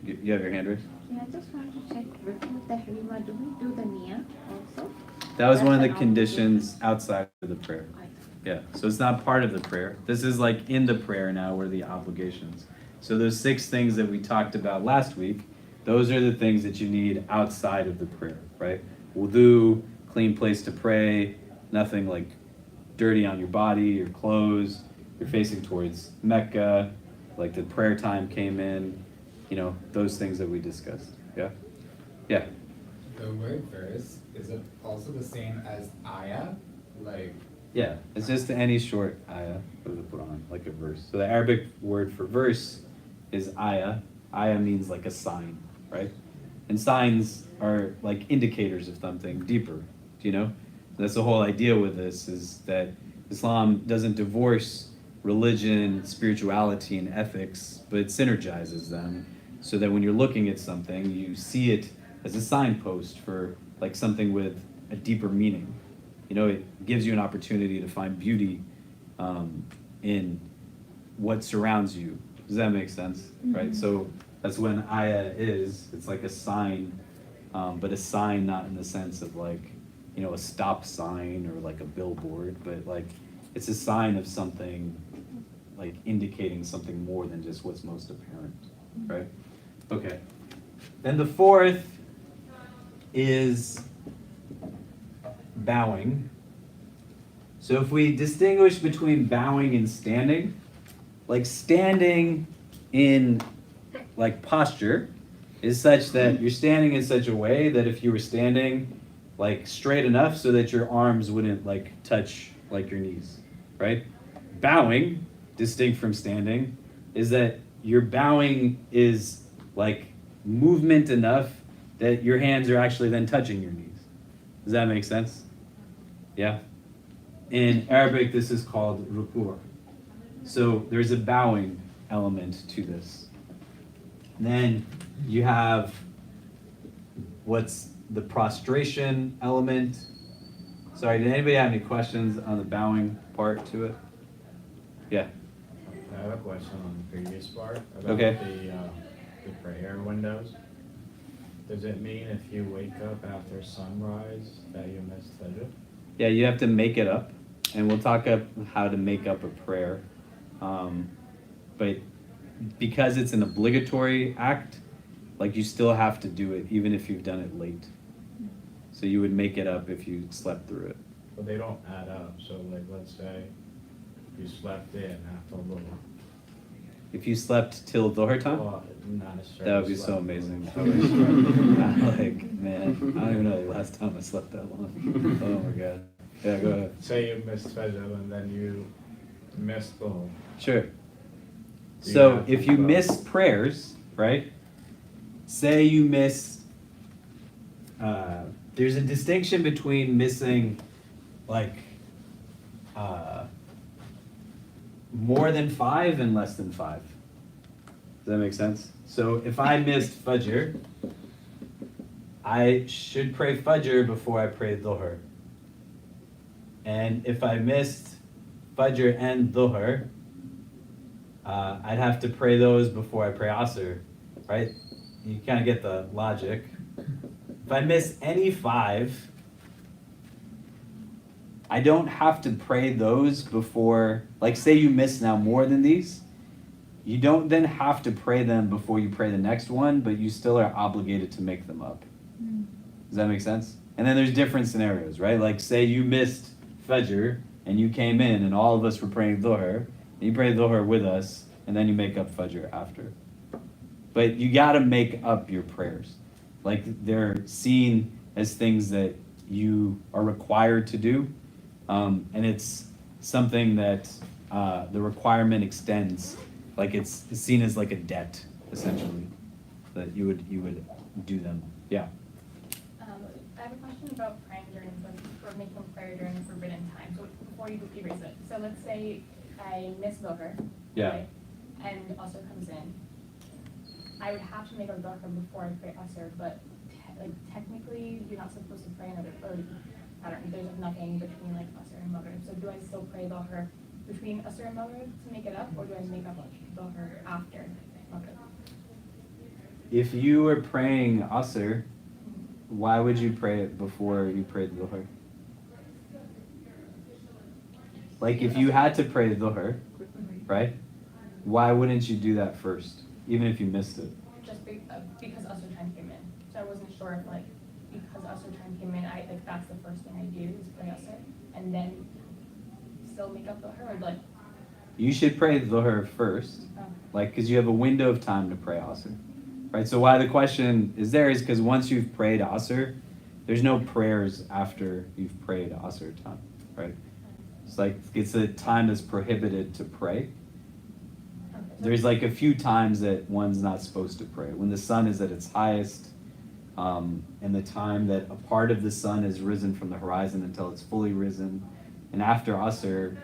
[SPEAKER 3] You have your hand raised?
[SPEAKER 7] Yeah, I just wanted to check with Tahrima, do we do the Nia also?
[SPEAKER 3] That was one of the
[SPEAKER 7] That's an
[SPEAKER 3] conditions outside of the prayer. Yeah, so it's not part of the prayer. This is like in the prayer now where the obligations. So those 6 things that we talked about last week, those are the things that you need outside of the prayer, right? Wudu, clean place to pray, nothing like dirty on your body, your clothes, you're facing towards Mecca, like the prayer time came in, you know, those things that we discussed. Yeah? Yeah.
[SPEAKER 8] The word verse, is it also the same as ayah? Like,
[SPEAKER 3] Yeah, it's just any short ayah of the Quran, like a verse. So the Arabic word for verse is ayah. Ayah means like a sign, right? And signs are like indicators of something deeper, do you know? That's the whole idea with this, is that Islam doesn't divorce religion, spirituality, and ethics, but it synergizes them so that when you're looking at something, you see it as a signpost for like something with a deeper meaning. You know, it gives you an opportunity to find beauty in what surrounds you. Does that make sense? Mm-hmm. Right? So that's when ayah is, it's like a sign, but a sign not in the sense of like, you know, a stop sign or like a billboard, but like it's a sign of something, like indicating something more than just what's most apparent, right? Okay. Then the 4th is bowing. So if we distinguish between bowing and standing, like standing in like posture is such that you're standing in such a way that if you were standing like straight enough so that your arms wouldn't like touch like your knees, right? Bowing, distinct from standing, is that your bowing is like movement enough that your hands are actually then touching your knees. Does that make sense? Yeah? In Arabic, this is called ruku'. So there's a bowing element to this. Then you have what's the prostration element. Sorry, did anybody have any questions on the bowing part to it? Yeah.
[SPEAKER 5] I have a question on the previous part about
[SPEAKER 3] Okay.
[SPEAKER 5] the prayer windows. Does it mean if you wake up after sunrise that you missed Fajr?
[SPEAKER 3] Yeah, you have to make it up, and we'll talk up how to make up a prayer. But because it's an obligatory act, like you still have to do it even if you've done it late. So you would make it up if you slept through it.
[SPEAKER 5] But they don't add up. So like, let's say you slept in after a little.
[SPEAKER 3] If you slept till Dhuhr time,
[SPEAKER 5] Well, not necessarily.
[SPEAKER 3] that would be so
[SPEAKER 5] slept,
[SPEAKER 3] amazing.
[SPEAKER 5] but-
[SPEAKER 3] Like, man, I don't even know the last time I slept that long. Oh my God. Yeah, go ahead.
[SPEAKER 5] Say you missed Fajr and then you missed the whole.
[SPEAKER 3] Sure.
[SPEAKER 5] Do you
[SPEAKER 3] So
[SPEAKER 5] have
[SPEAKER 3] if
[SPEAKER 5] to
[SPEAKER 3] you
[SPEAKER 5] go-
[SPEAKER 3] miss prayers, right? Say you miss, there's a distinction between missing like more than 5 and less than 5. Does that make sense? So if I missed Fajr, I should pray Fajr before I pray Dhuhr. And if I missed Fajr and Dhuhr, I'd have to pray those before I pray Asr, right? You kind of get the logic. If I miss any 5, I don't have to pray those before, like say you miss now more than these, you don't then have to pray them before you pray the next one, but you still are obligated to make them up. Does that make sense? And then there's different scenarios, right? Like say you missed Fajr and you came in and all of us were praying Dhuhr, and you prayed Dhuhr with us, and then you make up Fajr after. But you gotta make up your prayers. Like they're seen as things that you are required to do, and it's something that the requirement extends, like it's seen as like a debt, essentially, that you would do them. Yeah.
[SPEAKER 9] I have a question about praying during, or making prayer during the forbidden time. So before you erase it, so let's say I miss Dhuhr,
[SPEAKER 3] Yeah.
[SPEAKER 9] right? And Asr comes in. I would have to make a Dhuhr before I pray Asr, but like technically you're not supposed to pray another, or I don't know, there's nothing between like Asr and Maghrib. So do I still pray Dhuhr between Asr and Maghrib to make it up, or do I make up Dhuhr after Maghrib?
[SPEAKER 3] If you were praying Asr, why would you pray it before you prayed Dhuhr? Like if you had to pray Dhuhr, right? Why wouldn't you do that first, even if you missed it?
[SPEAKER 9] Just because Asr time came in. So I wasn't sure if like, because Asr time came in, I like that's the first thing I do is pray Asr, and then still make up Dhuhr, or like.
[SPEAKER 3] You should pray Dhuhr first, like because you have a window of time to pray Asr. Right, so why the question is there is because once you've prayed Asr, there's no prayers after you've prayed Asr time, right? It's like, it's a time that's prohibited to pray. There's like a few times that one's not supposed to pray. When the sun is at its highest, and the time that a part of the sun has risen from the horizon until it's fully risen, and after Asr,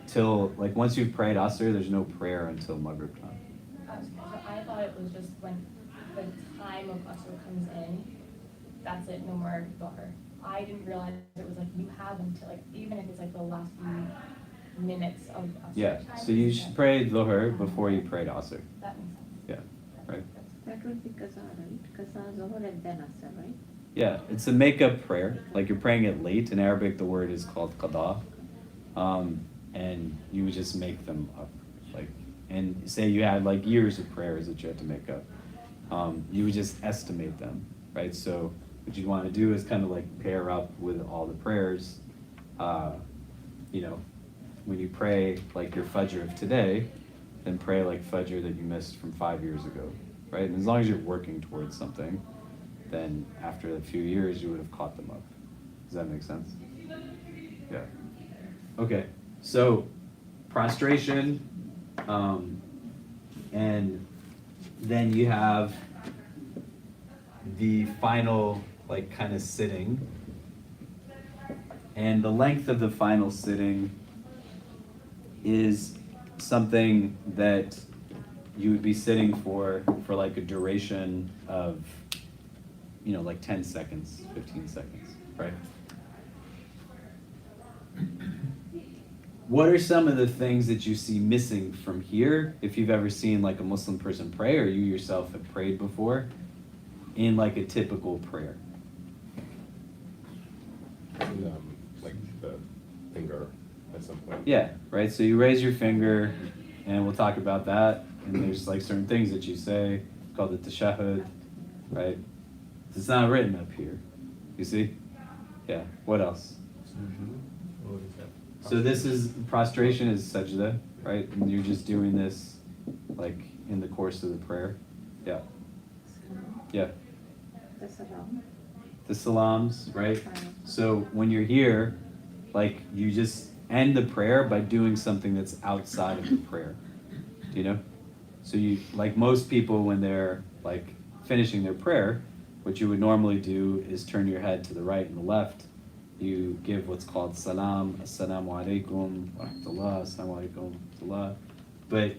[SPEAKER 3] till, like once you've prayed Asr, there's no prayer until Maghrib time.
[SPEAKER 9] So I thought it was just when the time of Asr comes in, that's it, no more Dhuhr. I didn't realize it was like you have until like, even if it's like the last few minutes of Asr
[SPEAKER 3] Yeah,
[SPEAKER 9] time.
[SPEAKER 3] so you should pray Dhuhr before you prayed Asr.
[SPEAKER 9] That makes sense.
[SPEAKER 3] Yeah, right.
[SPEAKER 7] That would be Qaza, right? Qaza, Zuhr, and then Asr, right?
[SPEAKER 3] Yeah, it's a make-up prayer. Like you're praying it late. In Arabic, the word is called qada. And you would just make them up. Like, and say you had like years of prayers that you had to make up. You would just estimate them, right? So what you want to do is kind of like pair up with all the prayers. You know, when you pray like your Fajr of today, then pray like Fajr that you missed from 5 years ago, right? And as long as you're working towards something, then after a few years you would have caught them up. Does that make sense? Yeah. Okay, so prostration, and then you have the final like kind of sitting, and the length of the final sitting is something that you would be sitting for like a duration of, you know, like 10 seconds, 15 seconds, right? What are some of the things that you see missing from here, if you've ever seen like a Muslim person pray, or you yourself have prayed before, in like a typical prayer?
[SPEAKER 6] Like the finger at some point.
[SPEAKER 3] Yeah, right, so you raise your finger, and we'll talk about that, and there's like certain things that you say, called the tashahhud, right? It's not written up here, you see? Yeah, what else?
[SPEAKER 6] What is that?
[SPEAKER 3] So this is, prostration is sajda, right? And you're just doing this like in the course of the prayer. Yeah. Yeah.
[SPEAKER 7] The Salam.
[SPEAKER 3] The salams, right? So when you're here, like you just end the prayer by doing something that's outside of the prayer. Do you know? So you, like most people when they're like finishing their prayer, what you would normally do is turn your head to the right and the left. You give what's called salam, assalamu alaikum, wa rahmatullah, assalamu alaikum, wa rahmatullah. But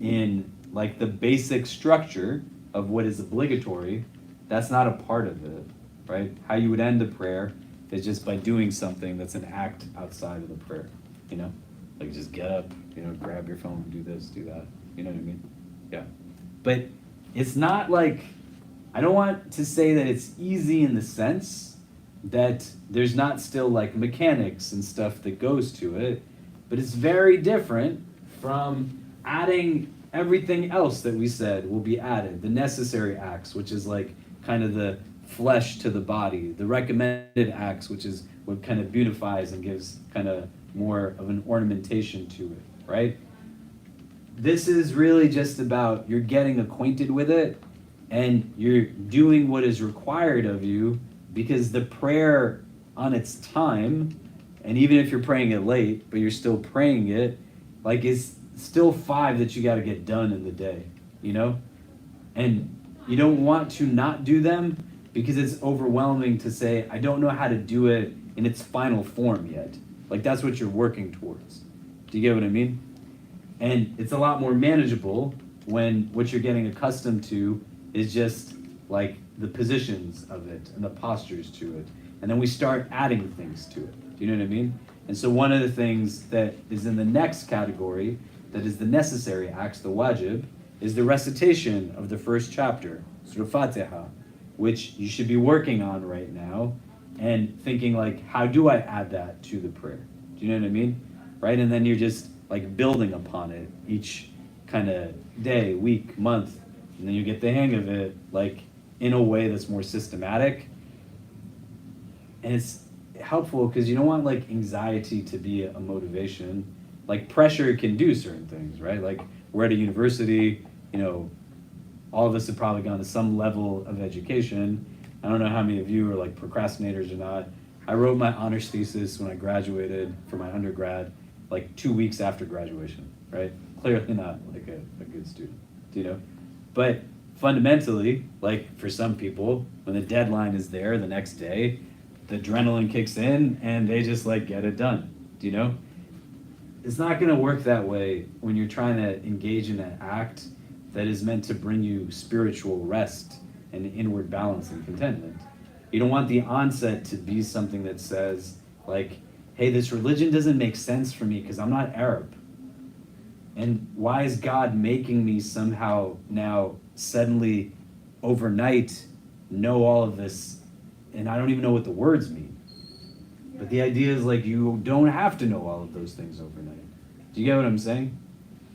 [SPEAKER 3] in like the basic structure of what is obligatory, that's not a part of it, right? How you would end the prayer is just by doing something that's an act outside of the prayer, you know? Like just get up, you know, grab your phone, do this, do that, you know what I mean? Yeah. But it's not like, I don't want to say that it's easy in the sense that there's not still like mechanics and stuff that goes to it, but it's very different from adding everything else that we said will be added, the necessary acts, which is like kind of the flesh to the body, the recommended acts, which is what kind of beautifies and gives kind of more of an ornamentation to it, right? This is really just about you're getting acquainted with it and you're doing what is required of you, because the prayer on its time, and even if you're praying it late, but you're still praying it, like it's still 5 that you got to get done in the day, you know? And you don't want to not do them because it's overwhelming to say, I don't know how to do it in its final form yet. Like that's what you're working towards. Do you get what I mean? And it's a lot more manageable when what you're getting accustomed to is just like the positions of it and the postures to it. And then we start adding things to it. Do you know what I mean? And so one of the things that is in the next category, that is the necessary acts, the wajib, is the recitation of the first chapter, Surah Fatiha, which you should be working on right now and thinking like, how do I add that to the prayer? Do you know what I mean? Right? And then you're just like building upon it each kind of day, week, month, and then you get the hang of it like in a way that's more systematic. And it's helpful because you don't want like anxiety to be a motivation. Like pressure can do certain things, right? Like we're at a university, you know, all of us have probably gone to some level of education. I don't know how many of you are like procrastinators or not. I wrote my honors thesis when I graduated for my undergrad, like 2 weeks after graduation, right? Clearly not like a good student, you know? But fundamentally, like for some people, when the deadline is there the next day, the adrenaline kicks in and they just like get it done, do you know? It's not gonna work that way when you're trying to engage in an act that is meant to bring you spiritual rest and inward balance and contentment. You don't want the onset to be something that says like, hey, this religion doesn't make sense for me because I'm not Arab. And why is God making me somehow now suddenly overnight know all of this and I don't even know what the words mean? But the idea is like you don't have to know all of those things overnight. Do you get what I'm saying?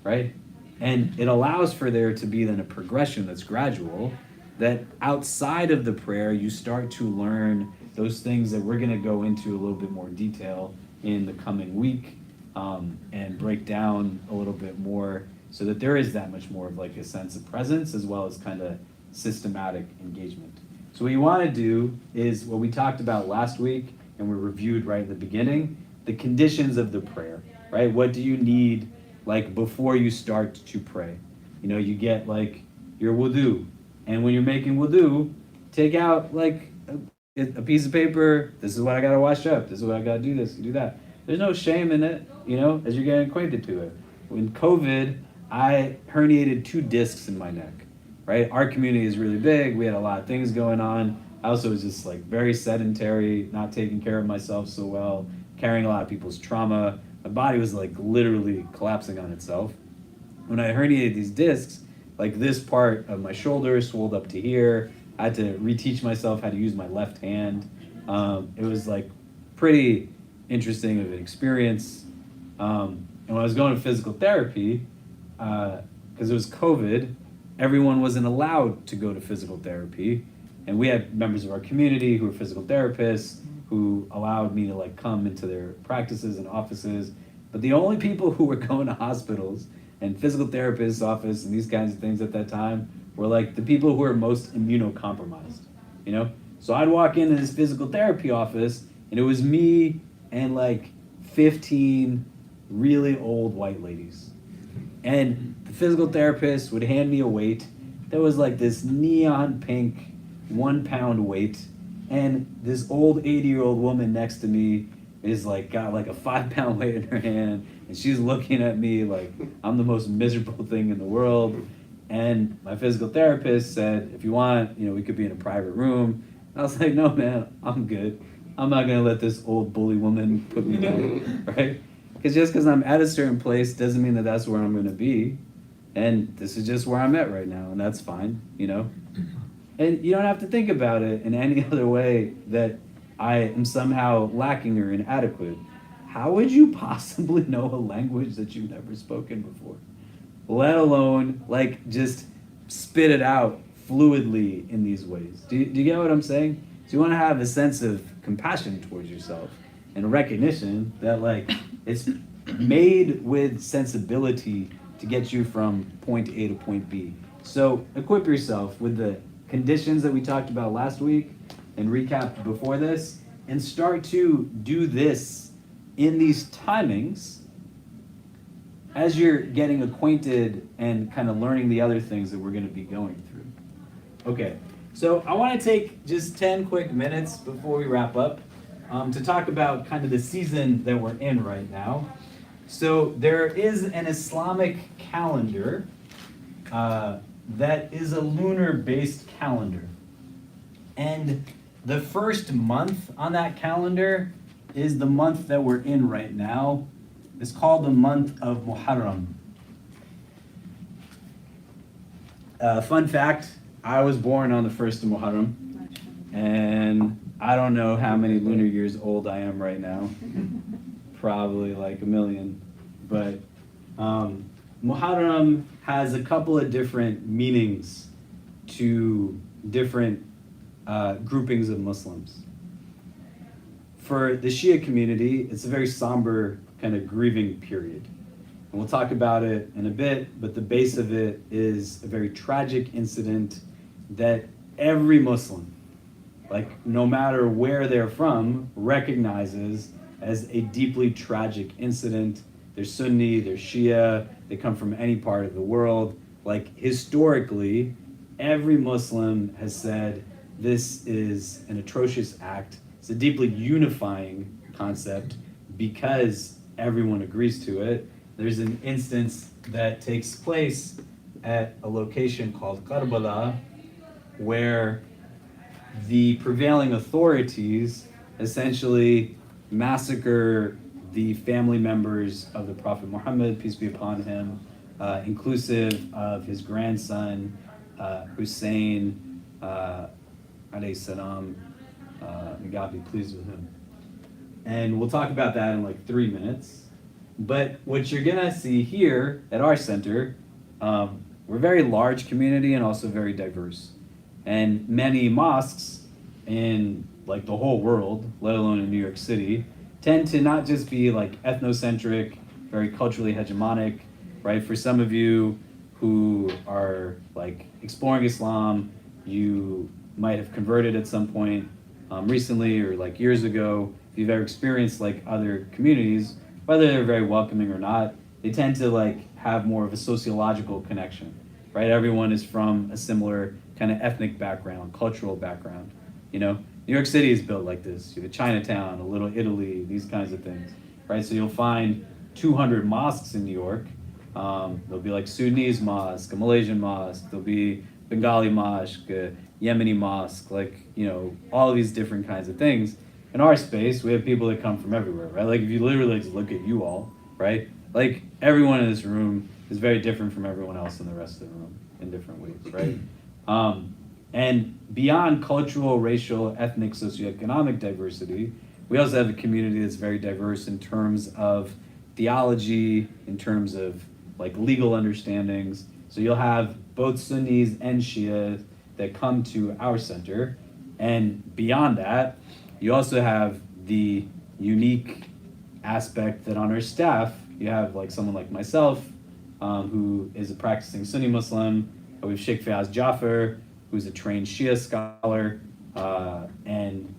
[SPEAKER 3] Right? And it allows for there to be then a progression that's gradual, that outside of the prayer you start to learn those things that we're going to go into a little bit more detail in the coming week, and break down a little bit more so that there is that much more of like a sense of presence as well as kind of systematic engagement. So what you want to do is what we talked about last week and we reviewed right at the beginning, the conditions of the prayer, right? What do you need like before you start to pray? You know, you get like your wudu, and when you're making wudu, take out like a piece of paper. This is what I gotta wash up. This is what I gotta do. This, do that. There's no shame in it, you know, as you're getting acquainted to it. When COVID, I herniated 2 discs in my neck, right? Our community is really big. We had a lot of things going on. I also was just like very sedentary, not taking care of myself so well, carrying a lot of people's trauma. My body was like literally collapsing on itself. When I herniated these discs, like this part of my shoulder swelled up to here. I had to reteach myself how to use my left hand. It was like pretty interesting of an experience. And when I was going to physical therapy, because it was COVID, everyone wasn't allowed to go to physical therapy. And we had members of our community who were physical therapists who allowed me to like come into their practices and offices. But the only people who were going to hospitals and physical therapists' office and these kinds of things at that time were like the people who were most immunocompromised, you know? So I'd walk into this physical therapy office and it was me and like 15 really old white ladies. And the physical therapist would hand me a weight. There was like this neon pink 1 pound weight. And this old 80-year-old woman next to me is like, got like a 5 pound weight in her hand. And she's looking at me like I'm the most miserable thing in the world. And my physical therapist said, if you want, you know, we could be in a private room. I was like, no, man, I'm good. I'm not gonna let this old bully woman put me down, right? Because just because I'm at a certain place doesn't mean that that's where I'm gonna be. And this is just where I'm at right now, and that's fine, you know? And you don't have to think about it in any other way that I am somehow lacking or inadequate. How would you possibly know a language that you've never spoken before? Let alone, like, just spit it out fluidly in these ways. Do you get what I'm saying? So you want to have a sense of compassion towards yourself and recognition that like it's made with sensibility to get you from point A to point B. So equip yourself with the conditions that we talked about last week and recapped before this, and start to do this in these timings as you're getting acquainted and kind of learning the other things that we're going to be going through. Okay, so I want to take just 10 quick minutes before we wrap up to talk about kind of the season that we're in right now. So there is an Islamic calendar that is a lunar-based calendar. And the first month on that calendar is the month that we're in right now. It's called the month of Muharram. Fun fact, I was born on the 1st of Muharram, and I don't know how many lunar years old I am right now. Probably like a million. But Muharram has a couple of different meanings to different groupings of Muslims. For the Shia community, it's a very somber kind of grieving period. And we'll talk about it in a bit, but the base of it is a very tragic incident that every Muslim, like no matter where they're from, recognizes as a deeply tragic incident. They're Sunni, they're Shia, they come from any part of the world. Like historically, every Muslim has said this is an atrocious act. It's a deeply unifying concept because everyone agrees to it. There's an instance that takes place at a location called Karbala where the prevailing authorities essentially massacre the family members of the Prophet Muhammad, peace be upon him, inclusive of his grandson, Hussein, alayhi salam, may God be pleased with him. And we'll talk about that in like 3 minutes. But what you're gonna see here at our center, we're a very large community and also very diverse. And many mosques in like the whole world, let alone in New York City, tend to not just be like ethnocentric, very culturally hegemonic, right? For some of you who are like exploring Islam, you might have converted at some point recently or like years ago. If you've ever experienced like other communities, whether they're very welcoming or not, they tend to like have more of a sociological connection, right? Everyone is from a similar kind of ethnic background, cultural background, you know? New York City is built like this. You have Chinatown, a little Italy, these kinds of things, right? So you'll find 200 mosques in New York. There'll be like Sudanese mosque, a Malaysian mosque, there'll be Bengali mosque, a Yemeni mosque, like, you know, all of these different kinds of things. In our space, we have people that come from everywhere, right? Like if you literally just look at you all, right? Like everyone in this room is very different from everyone else in the rest of the room in different ways, right? And beyond cultural, racial, ethnic, socioeconomic diversity, we also have a community that's very diverse in terms of theology, in terms of like legal understandings. So you'll have both Sunnis and Shia that come to our center. And beyond that, you also have the unique aspect that on our staff, you have like someone like myself, who is a practicing Sunni Muslim. We have Sheikh Fayaz Jaffer, who's a trained Shia scholar. And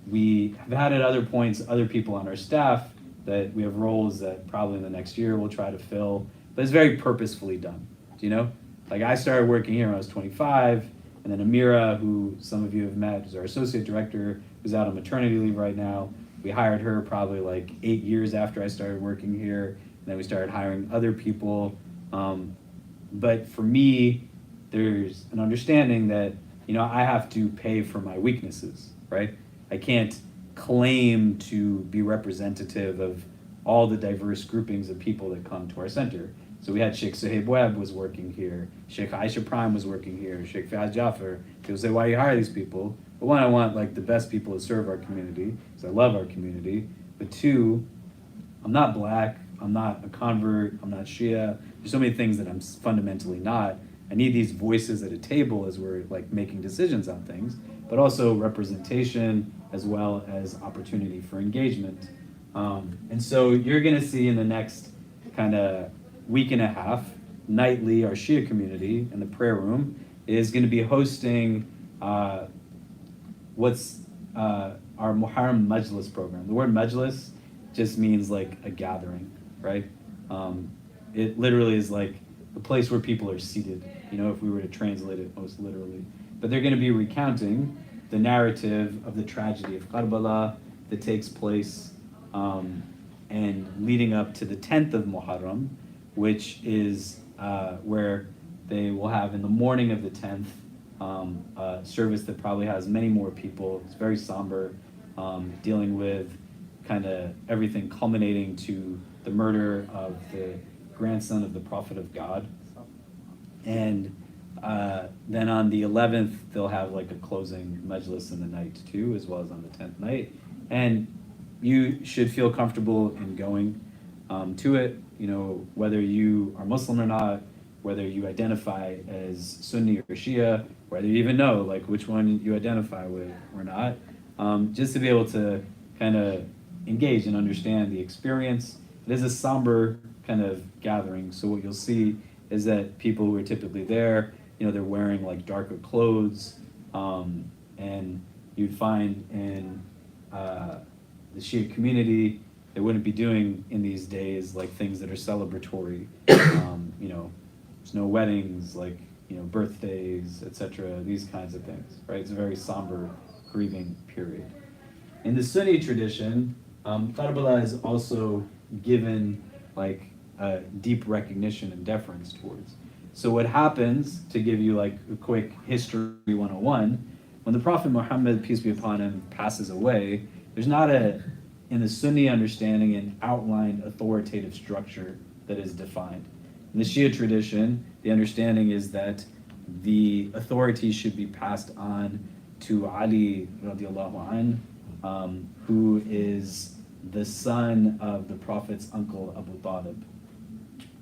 [SPEAKER 3] we have had at other points other people on our staff that we have roles that probably in the next year we'll try to fill. But it's very purposefully done, do you know? Like I started working here when I was 25, and then Amira, who some of you have met, is our associate director, who's out on maternity leave right now. We hired her probably like 8 years after I started working here, and then we started hiring other people. But for me, there's an understanding that, you know, I have to pay for my weaknesses, right? I can't claim to be representative of all the diverse groupings of people that come to our center. So we had Sheikh Suhaib Webb was working here, Sheikh Aisha Prime was working here, Sheikh Fayaz Jaffer. People say, why do you hire these people? But one, I want like the best people to serve our community, because I love our community. But two, I'm not black, I'm not a convert, I'm not Shia. There's so many things that I'm fundamentally not. I need these voices at a table as we're like making decisions on things, but also representation as well as opportunity for engagement. And so you're going to see in the next kind of week and a half, nightly, our Shia community in the prayer room is going to be hosting what's our Muharram Majlis program. The word Majlis just means like a gathering, right? It literally is like a place where people are seated, you know, if we were to translate it most literally. But they're going to be recounting the narrative of the tragedy of Karbala that takes place and leading up to the 10th of Muharram, which is where they will have in the morning of the 10th a service that probably has many more people. It's very somber, dealing with kind of everything culminating to the murder of the grandson of the Prophet of God. And then on the 11th, they'll have like a closing majlis in the night too, as well as on the 10th night. And you should feel comfortable in going to it, you know, whether you are Muslim or not, whether you identify as Sunni or Shia, whether you even know like which one you identify with or not, just to be able to kind of engage and understand the experience. It is a somber kind of gathering, so what you'll see is that people who are typically there, you know, they're wearing like darker clothes, and you'd find in the Shia community, they wouldn't be doing in these days like things that are celebratory. You know, there's no weddings, like, you know, birthdays, etc., these kinds of things, right? It's a very somber, grieving period. In the Sunni tradition, Karbala is also given like a deep recognition and deference towards. So what happens, to give you like a quick history 101, when the Prophet Muhammad, peace be upon him, passes away, there's not in the Sunni understanding, an outlined authoritative structure that is defined. In the Shia tradition, the understanding is that the authority should be passed on to Ali radiallahu anh, who is the son of the Prophet's uncle Abu Talib.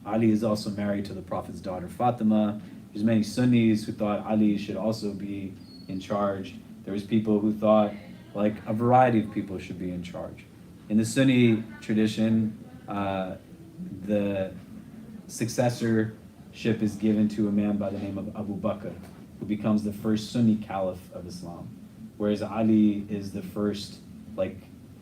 [SPEAKER 3] Ali is also married to the Prophet's daughter Fatima. There's many Sunnis who thought Ali should also be in charge. There was people who thought like a variety of people should be in charge. In the Sunni tradition, the successorship is given to a man by the name of Abu Bakr, who becomes the first Sunni caliph of Islam, whereas Ali is the first like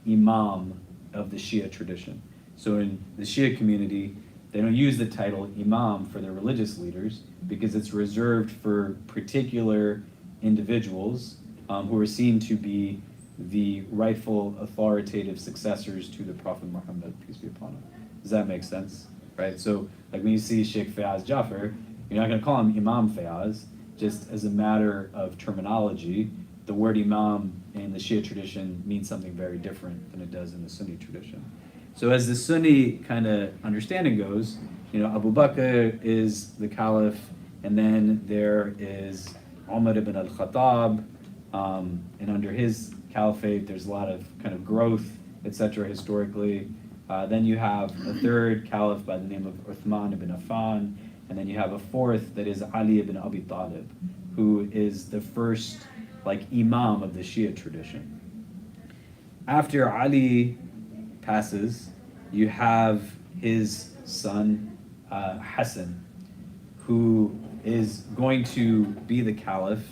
[SPEAKER 3] imam of the Shia tradition. So in the Shia community, they don't use the title imam for their religious leaders because it's reserved for particular individuals who are seen to be the rightful authoritative successors to the Prophet Muhammad, peace be upon him. Does that make sense? Right? So like when you see Sheikh Fayaz Jafar, you're not going to call him Imam Fayaz, just as a matter of terminology. The word imam in the Shia tradition means something very different than it does in the Sunni tradition. So as the Sunni kind of understanding goes, you know, Abu Bakr is the caliph, and then there is Umar ibn al-Khattab, and under his caliphate, there's a lot of kind of growth, etc. historically. Then you have a third caliph by the name of Uthman ibn Affan, and then you have a fourth that is Ali ibn Abi Talib, who is the first like imam of the Shia tradition. After Ali passes, you have his son Hassan, who is going to be the caliph,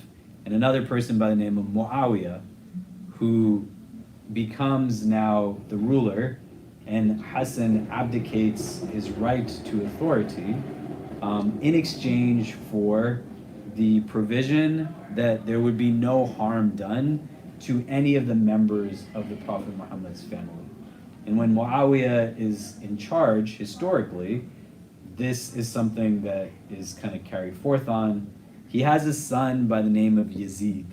[SPEAKER 3] and another person by the name of Muawiyah, who becomes now the ruler, and Hassan abdicates his right to authority in exchange for the provision that there would be no harm done to any of the members of the Prophet Muhammad's family. And when Muawiyah is in charge, historically, this is something that is kind of carried forth on. He has a son by the name of Yazid.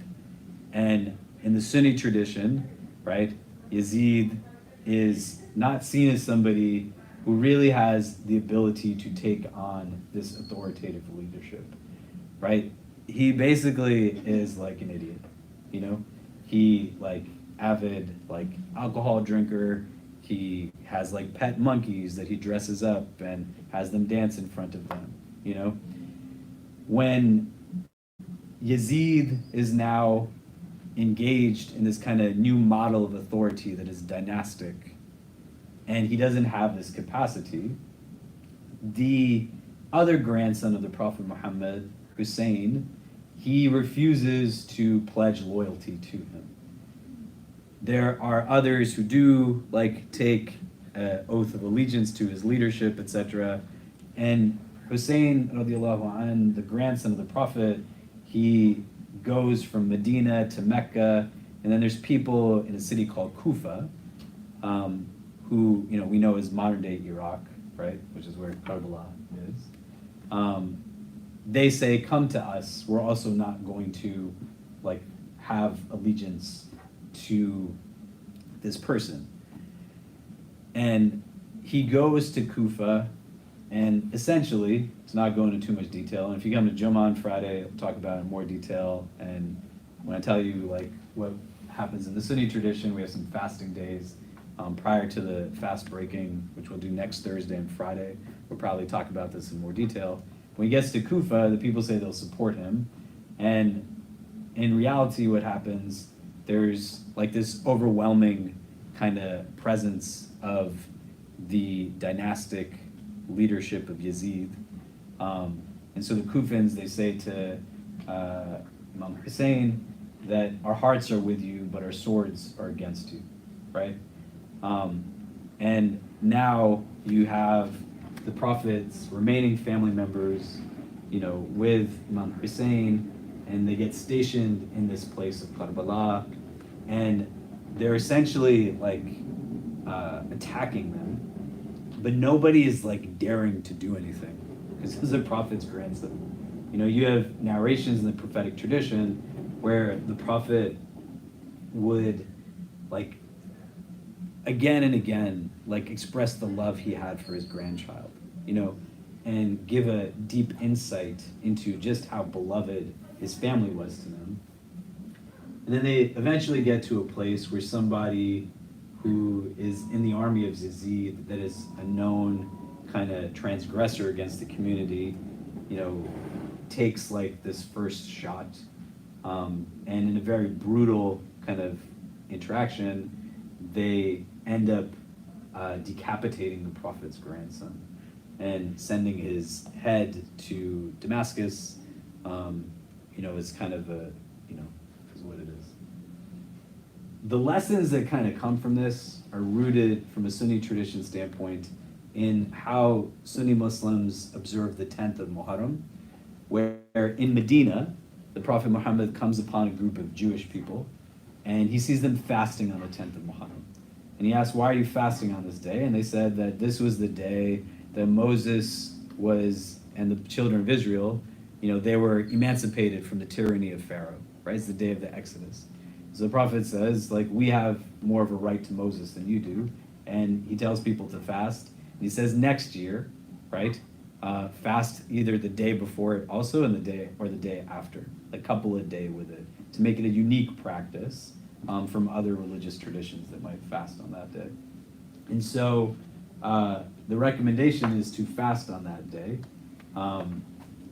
[SPEAKER 3] And in the Sunni tradition, right, Yazid is not seen as somebody who really has the ability to take on this authoritative leadership, right? He basically is like an idiot, you know? He like avid like alcohol drinker. He has like pet monkeys that he dresses up and has them dance in front of them, you know? When Yazid is now engaged in this kind of new model of authority that is dynastic, and he doesn't have this capacity. The other grandson of the Prophet Muhammad, Hussein, he refuses to pledge loyalty to him. There are others who do take an oath of allegiance to his leadership, etc. And Hussein, radiallahu anh, the grandson of the Prophet, he goes from Medina to Mecca, and then there's people in a city called Kufa, who we know is modern day Iraq, right, which is where Karbala is. They say, come to us, we're also not going to have allegiance to this person. And he goes to Kufa, and essentially, to not go into too much detail, and if you come to Jummah on Friday, I'll talk about it in more detail, and when I tell you what happens in the Sunni tradition, we have some fasting days prior to the fast breaking, which we'll do next Thursday and Friday. We'll probably talk about this in more detail. When he gets to Kufa, the people say they'll support him, and in reality what happens, there's this overwhelming kind of presence of the dynastic leadership of Yazid. And so the Kufans, they say to Imam Hussein that our hearts are with you, but our swords are against you, right? And now you have the Prophet's remaining family members, with Imam Hussein, and they get stationed in this place of Karbala, and they're essentially attacking them, but nobody is daring to do anything because this is the Prophet's grandson. You have narrations in the prophetic tradition where the Prophet would again and again express the love he had for his grandchild, and give a deep insight into just how beloved his family was to them. And then they eventually get to a place where somebody who is in the army of Yazid, that is a known kind of transgressor against the community, takes this first shot, and in a very brutal kind of interaction, they end up decapitating the Prophet's grandson and sending his head to Damascus. Is kind of is what it is. The lessons that kind of come from this are rooted from a Sunni tradition standpoint in how Sunni Muslims observe the 10th of Muharram, where in Medina, the Prophet Muhammad comes upon a group of Jewish people, and he sees them fasting on the 10th of Muharram. And he asks, why are you fasting on this day? And they said that this was the day that Moses and the children of Israel, they were emancipated from the tyranny of Pharaoh, right? It's the day of the Exodus. So the Prophet says, we have more of a right to Moses than you do. And he tells people to fast. And he says next year, right, fast either the day before it also and the day after, a couple of days with it, to make it a unique practice from other religious traditions that might fast on that day. And so the recommendation is to fast on that day,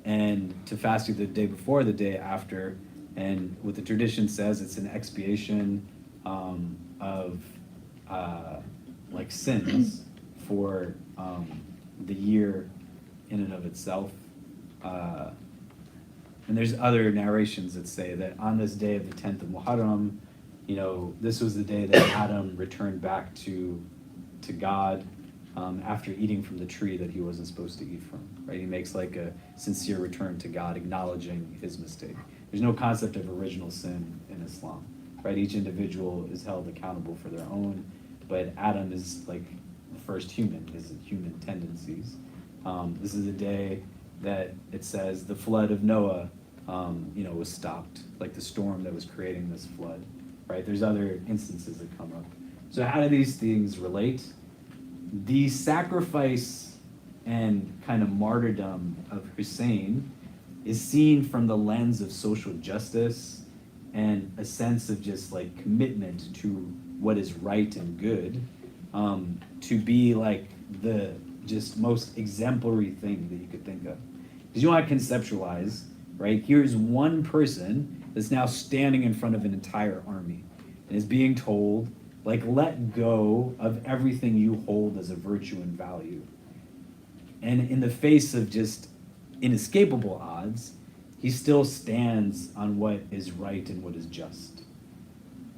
[SPEAKER 3] and to fast either the day before or the day after. And what the tradition says, it's an expiation of sins for the year in and of itself. And there's other narrations that say that on this day of the 10th of Muharram, this was the day that Adam returned back to God after eating from the tree that he wasn't supposed to eat from, right? He makes a sincere return to God, acknowledging his mistake. There's no concept of original sin in Islam, right? Each individual is held accountable for their own, but Adam is the first human, his human tendencies. This is a day that it says the flood of Noah, was stopped, the storm that was creating this flood, right? There's other instances that come up. So how do these things relate? The sacrifice and kind of martyrdom of Hussein is seen from the lens of social justice and a sense of just commitment to what is right and good, to be the just most exemplary thing that you could think of. Because you want to conceptualize right? Here's one person that's now standing in front of an entire army and is being told, like, let go of everything you hold as a virtue and value. And in the face of just inescapable odds, he still stands on what is right and what is just.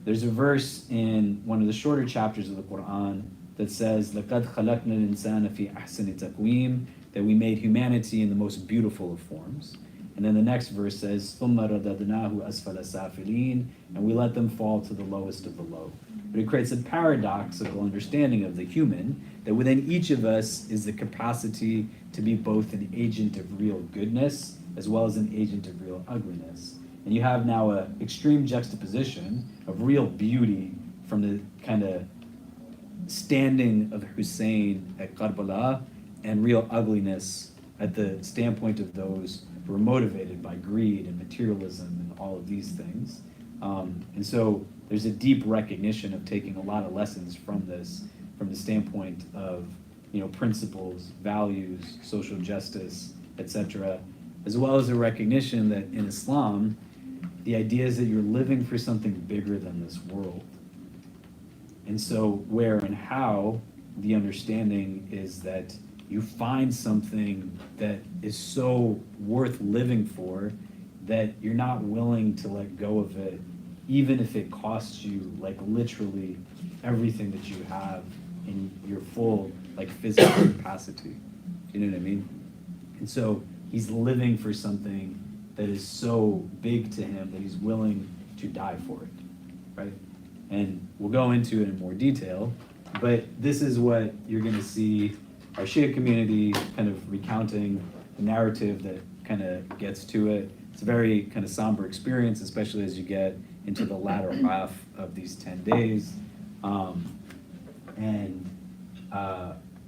[SPEAKER 3] There's a verse in one of the shorter chapters of the Quran that says, لَقَدْ خَلَقْنَا الْإِنسَانَ فِي أَحْسَنِ تَقْوِيمٍ, that we made humanity in the most beautiful of forms. And then the next verse says, ثُمَّ رَدَدْنَاهُ أَسْفَلَ سَافِلِينَ, and we let them fall to the lowest of the low. But it creates a paradoxical understanding of the human, that within each of us is the capacity to be both an agent of real goodness as well as an agent of real ugliness. And you have now an extreme juxtaposition of real beauty from the kind of standing of Hussein at Karbala and real ugliness at the standpoint of those who are motivated by greed and materialism and all of these things. And so there's a deep recognition of taking a lot of lessons from this, from the standpoint of, you know, principles, values, social justice, etc., as well as a recognition that in Islam, the idea is that you're living for something bigger than this world. And so where and how the understanding is that you find something that is so worth living for that you're not willing to let go of it, even if it costs you, like, literally everything that you have in your full, like, physical capacity. You know what I mean? And so he's living for something that is so big to him that he's willing to die for it, right? And we'll go into it in more detail, but this is what you're gonna see our Shia community kind of recounting the narrative that kind of gets to it. It's a very kind of somber experience, especially as you get into the latter half of these 10 days.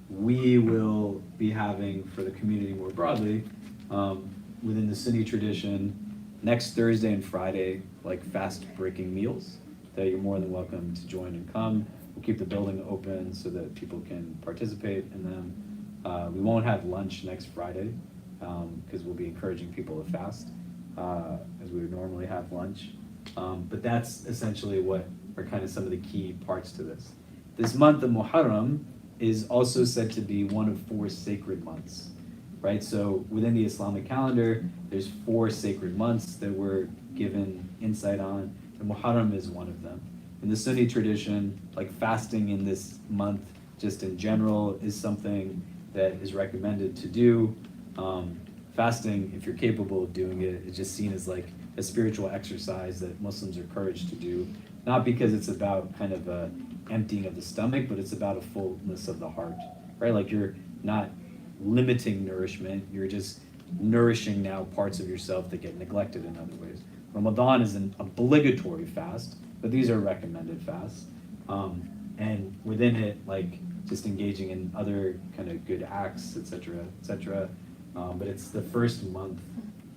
[SPEAKER 3] We will be having, for the community more broadly, within the Sunni tradition, next Thursday and Friday, like fast-breaking meals that you're more than welcome to join and come. We'll keep the building open so that people can participate in them. We won't have lunch next Friday because we'll be encouraging people to fast as we would normally have lunch. But that's essentially what are kind of some of the key parts to this. This month of Muharram is also said to be one of 4 sacred months, right? So within the Islamic calendar, there's 4 sacred months that we're given insight on, and Muharram is one of them. In the Sunni tradition, like fasting in this month, just in general, is something that is recommended to do. Fasting, if you're capable of doing it, is just seen as like a spiritual exercise that Muslims are encouraged to do, not because it's about kind of a emptying of the stomach, but it's about a fullness of the heart, right? Like you're not limiting nourishment, you're just nourishing now parts of yourself that get neglected in other ways. Ramadan is an obligatory fast, but these are recommended fasts. And within it, like just engaging in other kind of good acts, etc., etc. But it's the first month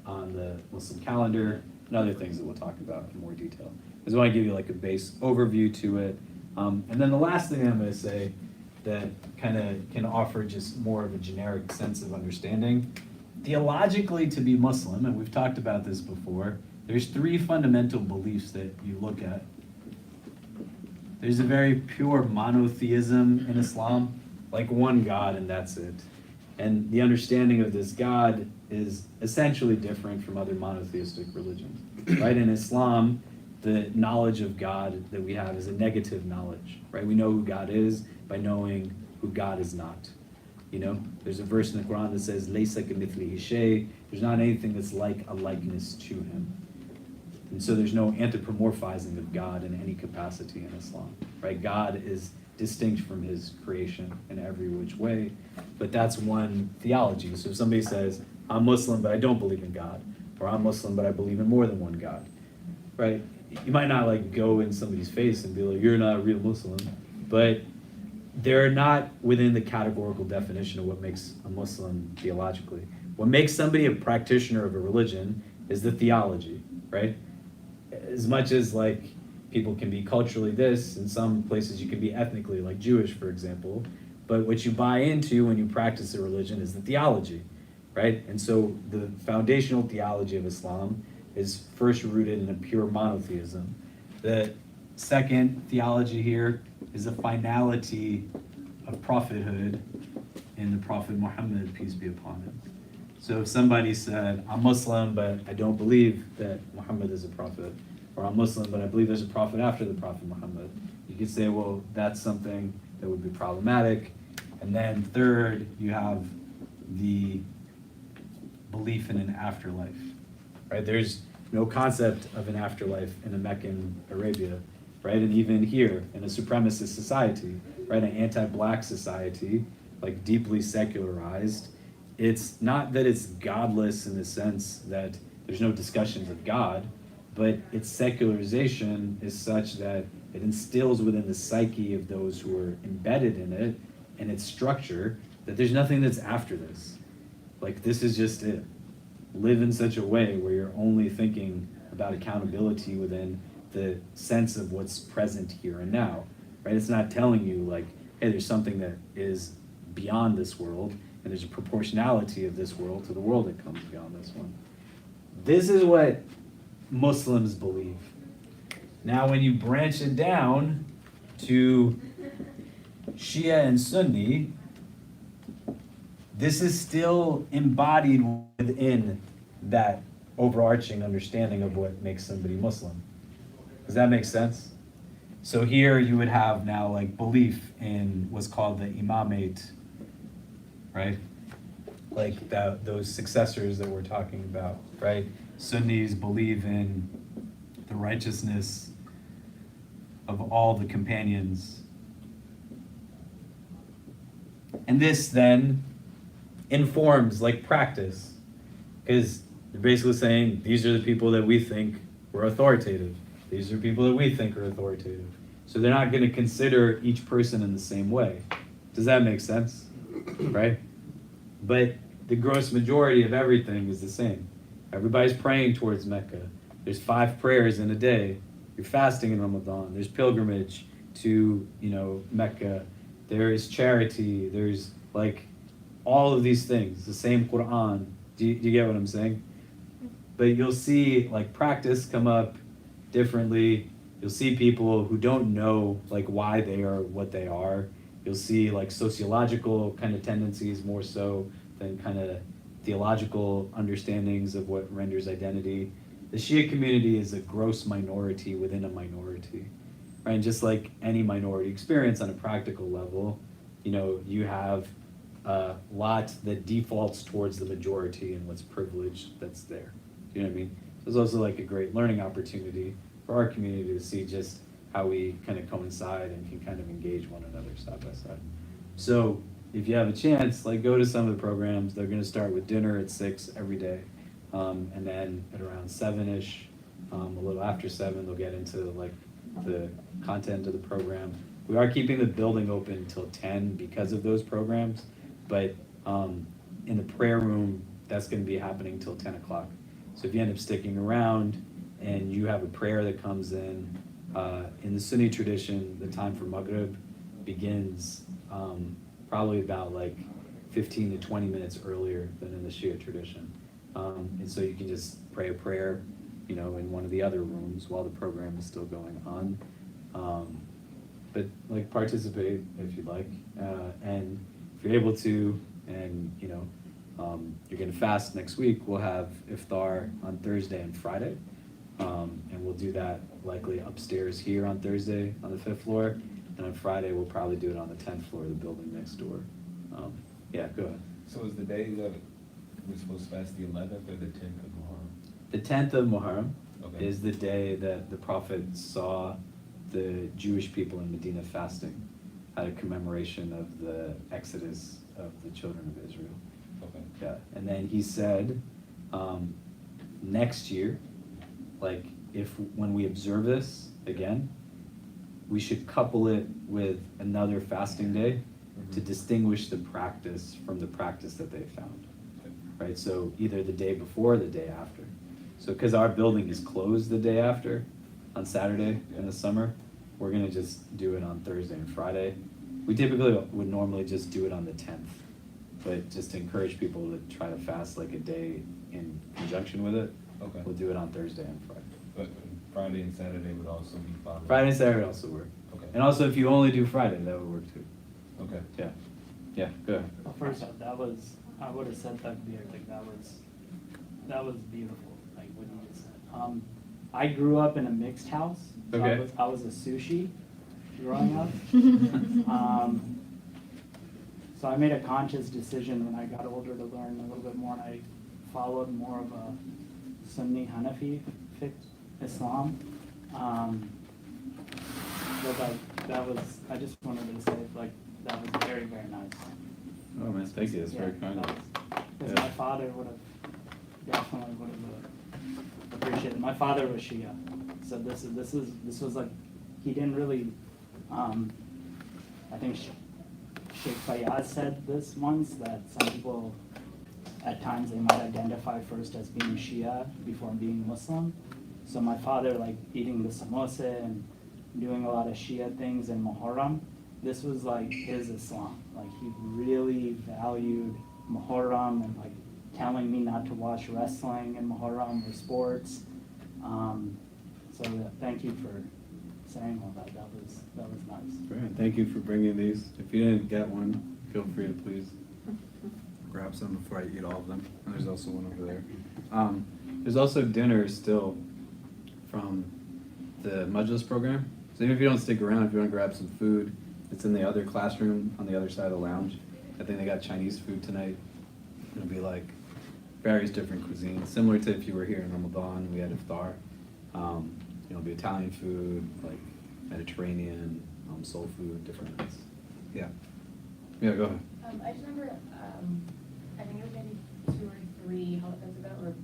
[SPEAKER 3] on the Muslim calendar and other things that we'll talk about in more detail. I just want to give you like a base overview to it. And then the last thing I'm going to say that kind of can offer just more of a generic sense of understanding. Theologically, to be Muslim, and we've talked about this before, there's 3 fundamental beliefs that you look at. There's a very pure monotheism in Islam, like one God and that's it. And the understanding of this God is essentially different from other monotheistic religions, right? In Islam, the knowledge of God that we have is a negative knowledge, right? We know who God is by knowing who God is not. You know, there's a verse in the Quran that says, "Laysa kamithlihi shay." There's not anything that's like a likeness to him. And so there's no anthropomorphizing of God in any capacity in Islam, right? God is distinct from his creation in every which way, but that's one theology. So if somebody says, I'm Muslim, but I don't believe in God, or I'm Muslim, but I believe in more than one God, right? You might not like go in somebody's face and be like, you're not a real Muslim, but they're not within the categorical definition of what makes a Muslim theologically. What makes somebody a practitioner of a religion is the theology, right? As much as like people can be culturally this, in some places you can be ethnically, like Jewish, for example, but what you buy into when you practice a religion is the theology. right? And so the foundational theology of Islam is first rooted in a pure monotheism. The second theology here is the finality of prophethood in the Prophet Muhammad, peace be upon him. So if somebody said, I'm Muslim, but I don't believe that Muhammad is a prophet, or I'm Muslim, but I believe there's a prophet after the Prophet Muhammad, you could say, well, that's something that would be problematic. And then third, you have the belief in an afterlife, right? There's no concept of an afterlife in a Meccan Arabia, right? And even here, in a supremacist society, right, an anti-black society, like deeply secularized, it's not that it's godless in the sense that there's no discussions of God, but its secularization is such that it instills within the psyche of those who are embedded in it and its structure that there's nothing that's after this. Like, this is just it. Live in such a way where you're only thinking about accountability within the sense of what's present here and now, right? It's not telling you like, hey, there's something that is beyond this world, and there's a proportionality of this world to the world that comes beyond this one. This is what Muslims believe. Now, when you branch it down to Shia and Sunni, this is still embodied within that overarching understanding of what makes somebody Muslim. Does that make sense? So here you would have now like belief in what's called the imamate, right? Like those successors that we're talking about, right? Sunnis believe in the righteousness of all the companions. And this then informs like practice, because they're basically saying these are the people that we think were authoritative. These are people that we think are authoritative. So they're not going to consider each person in the same way. Does that make sense? Right? But the gross majority of everything is the same. Everybody's praying towards Mecca. There's 5 prayers in a day. You're fasting in Ramadan. There's pilgrimage to, Mecca. There is charity. There's like all of these things. The same Quran. Do you get what I'm saying? But you'll see like practice come up differently. You'll see people who don't know like why they are what they are. You'll see like sociological kind of tendencies more so than kind of theological understandings of what renders identity. The Shia community is a gross minority within a minority, right? And just like any minority experience on a practical level, you have a lot that defaults towards the majority and what's privileged that's there. You know what I mean? So it's also like a great learning opportunity for our community to see just how we kind of coincide and can kind of engage one another side by side. So if you have a chance, like go to some of the programs. They're going to start with dinner at 6 every day. And then at around 7-ish, a little after 7, they'll get into like the content of the program. We are keeping the building open until 10 because of those programs, but in the prayer room, that's going to be happening till 10 o'clock. So if you end up sticking around and you have a prayer that comes in the Sunni tradition, the time for Maghrib begins probably about like 15 to 20 minutes earlier than in the Shia tradition. And so you can just pray a prayer, in one of the other rooms while the program is still going on. But like participate if you'd like. And if you're able to, and you're gonna fast next week, we'll have iftar on Thursday and Friday. And we'll do that likely upstairs here on Thursday on the 5th floor. And on Friday, we'll probably do it on the 10th floor of the building next door. Yeah, go ahead.
[SPEAKER 6] So is the day that we're supposed to fast the 11th or the 10th of Muharram?
[SPEAKER 3] The 10th of Muharram
[SPEAKER 6] Okay.
[SPEAKER 3] is the day that the Prophet saw the Jewish people in Medina fasting at a commemoration of the exodus of the children of Israel.
[SPEAKER 6] Okay.
[SPEAKER 3] Yeah, and then he said, next year, like when we observe this again, we should couple it with another fasting day to distinguish the practice from the practice that they found, right? So either the day before or the day after. So because our building is closed the day after, on Saturday in the summer, we're gonna just do it on Thursday and Friday. We typically would normally just do it on the 10th, but just to encourage people to try to fast like a day in conjunction with it,
[SPEAKER 6] Okay.
[SPEAKER 3] we'll do it on Thursday and Friday.
[SPEAKER 6] But Friday and Saturday would also be fine.
[SPEAKER 3] Friday and Saturday also work.
[SPEAKER 6] Okay.
[SPEAKER 3] And also, if you only do Friday, that would work too.
[SPEAKER 6] Okay.
[SPEAKER 3] Yeah. Yeah, go ahead.
[SPEAKER 10] Well, first off, I would have said takbir, like that was beautiful, like what you just said. I grew up in a mixed house. So
[SPEAKER 3] Okay.
[SPEAKER 10] I was a sushi growing up. So I made a conscious decision when I got older to learn a little bit more, and I followed more of a Sunni Hanafi Fiqh Islam. But like, I just wanted to say, like, that was very, very nice.
[SPEAKER 3] Oh man, thank you. That's very kind of you.
[SPEAKER 10] Because
[SPEAKER 3] Yeah.
[SPEAKER 10] my father definitely would have appreciated. My father was Shia, so this was like, he didn't really. I think Sheikh Fayyaz said this once, that some people at times they might identify first as being Shia before being Muslim. So my father, like eating the samosa and doing a lot of Shia things in Muharram, this was like his Islam. Like he really valued Muharram and like telling me not to watch wrestling in Muharram or sports. So thank you for saying all that. That was nice.
[SPEAKER 3] Great. Thank you for bringing these. If you didn't get one, feel free to please grab some before I eat all of them. And there's also one over there. There's also dinner still from the Majlis program. So even if you don't stick around, if you want to grab some food, it's in the other classroom on the other side of the lounge. I think they got Chinese food tonight. It'll be like various different cuisines, similar to if you were here in Ramadan, we had iftar. It'll be Italian food, like Mediterranean, soul food, different things. Yeah. Yeah, go ahead.
[SPEAKER 9] I just remember, I think it was maybe 2 or 3 holidays ago, or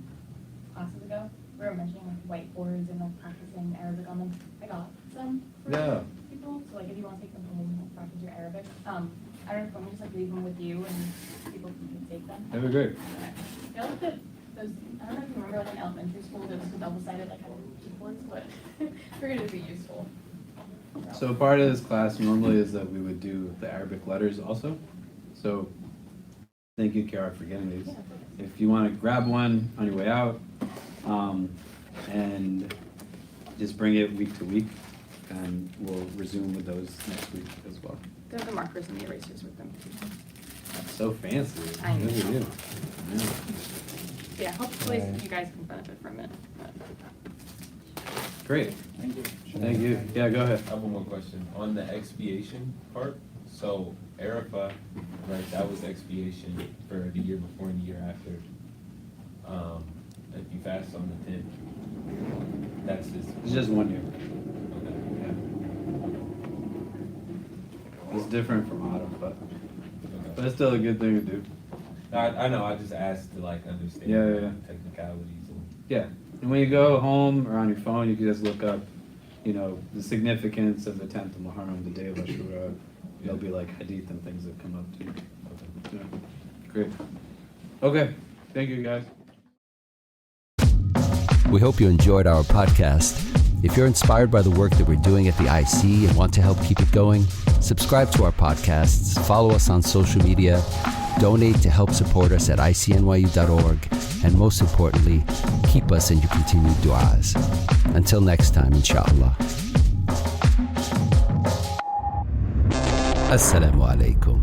[SPEAKER 9] classes ago, we were mentioning like whiteboards and like practicing Arabic on them. I got some for people, so like if you want to take them home and practice your Arabic. I don't know if I'm just like leave them with you and people can take them.
[SPEAKER 3] That'd be great.
[SPEAKER 9] I feel like those, I don't know if you remember like in elementary school, there was the double-sided like keyboards, but I figured it would be useful.
[SPEAKER 3] So part of this class normally is that we would do the Arabic letters also. So thank you, Kiara, for getting these. If you want to grab one on your way out, and just bring it week to week, and we'll resume with those next week as well.
[SPEAKER 9] There's the markers and the erasers with them.
[SPEAKER 3] That's so fancy.
[SPEAKER 9] I know.
[SPEAKER 3] Look at you. Yeah.
[SPEAKER 9] Yeah, hopefully you guys can benefit from it.
[SPEAKER 3] Great.
[SPEAKER 10] Thank you.
[SPEAKER 3] Thank you. Yeah, go ahead.
[SPEAKER 6] I have one more question. On the expiation part, so Arafah, right, that was expiation for the year before and the year after. If you fast on the 10th, that's just...
[SPEAKER 3] It's just 1 year.
[SPEAKER 6] Okay.
[SPEAKER 3] Yeah. It's different from autumn, but it's still a good thing to do.
[SPEAKER 6] I know, I just asked to like understand
[SPEAKER 3] Yeah.
[SPEAKER 6] technicalities.
[SPEAKER 3] Yeah. And when you go home or on your phone, you can just look up, the significance of the 10th of Muharram, the day of Ashura. There'll be like hadith and things that come up to you. Yeah. Great. Okay. Thank you, guys.
[SPEAKER 2] We hope you enjoyed our podcast. If you're inspired by the work that we're doing at the IC and want to help keep it going, subscribe to our podcasts, follow us on social media, donate to help support us at ICNYU.org, and most importantly, keep us in your continued du'as. Until next time, inshallah. Assalamu alaikum.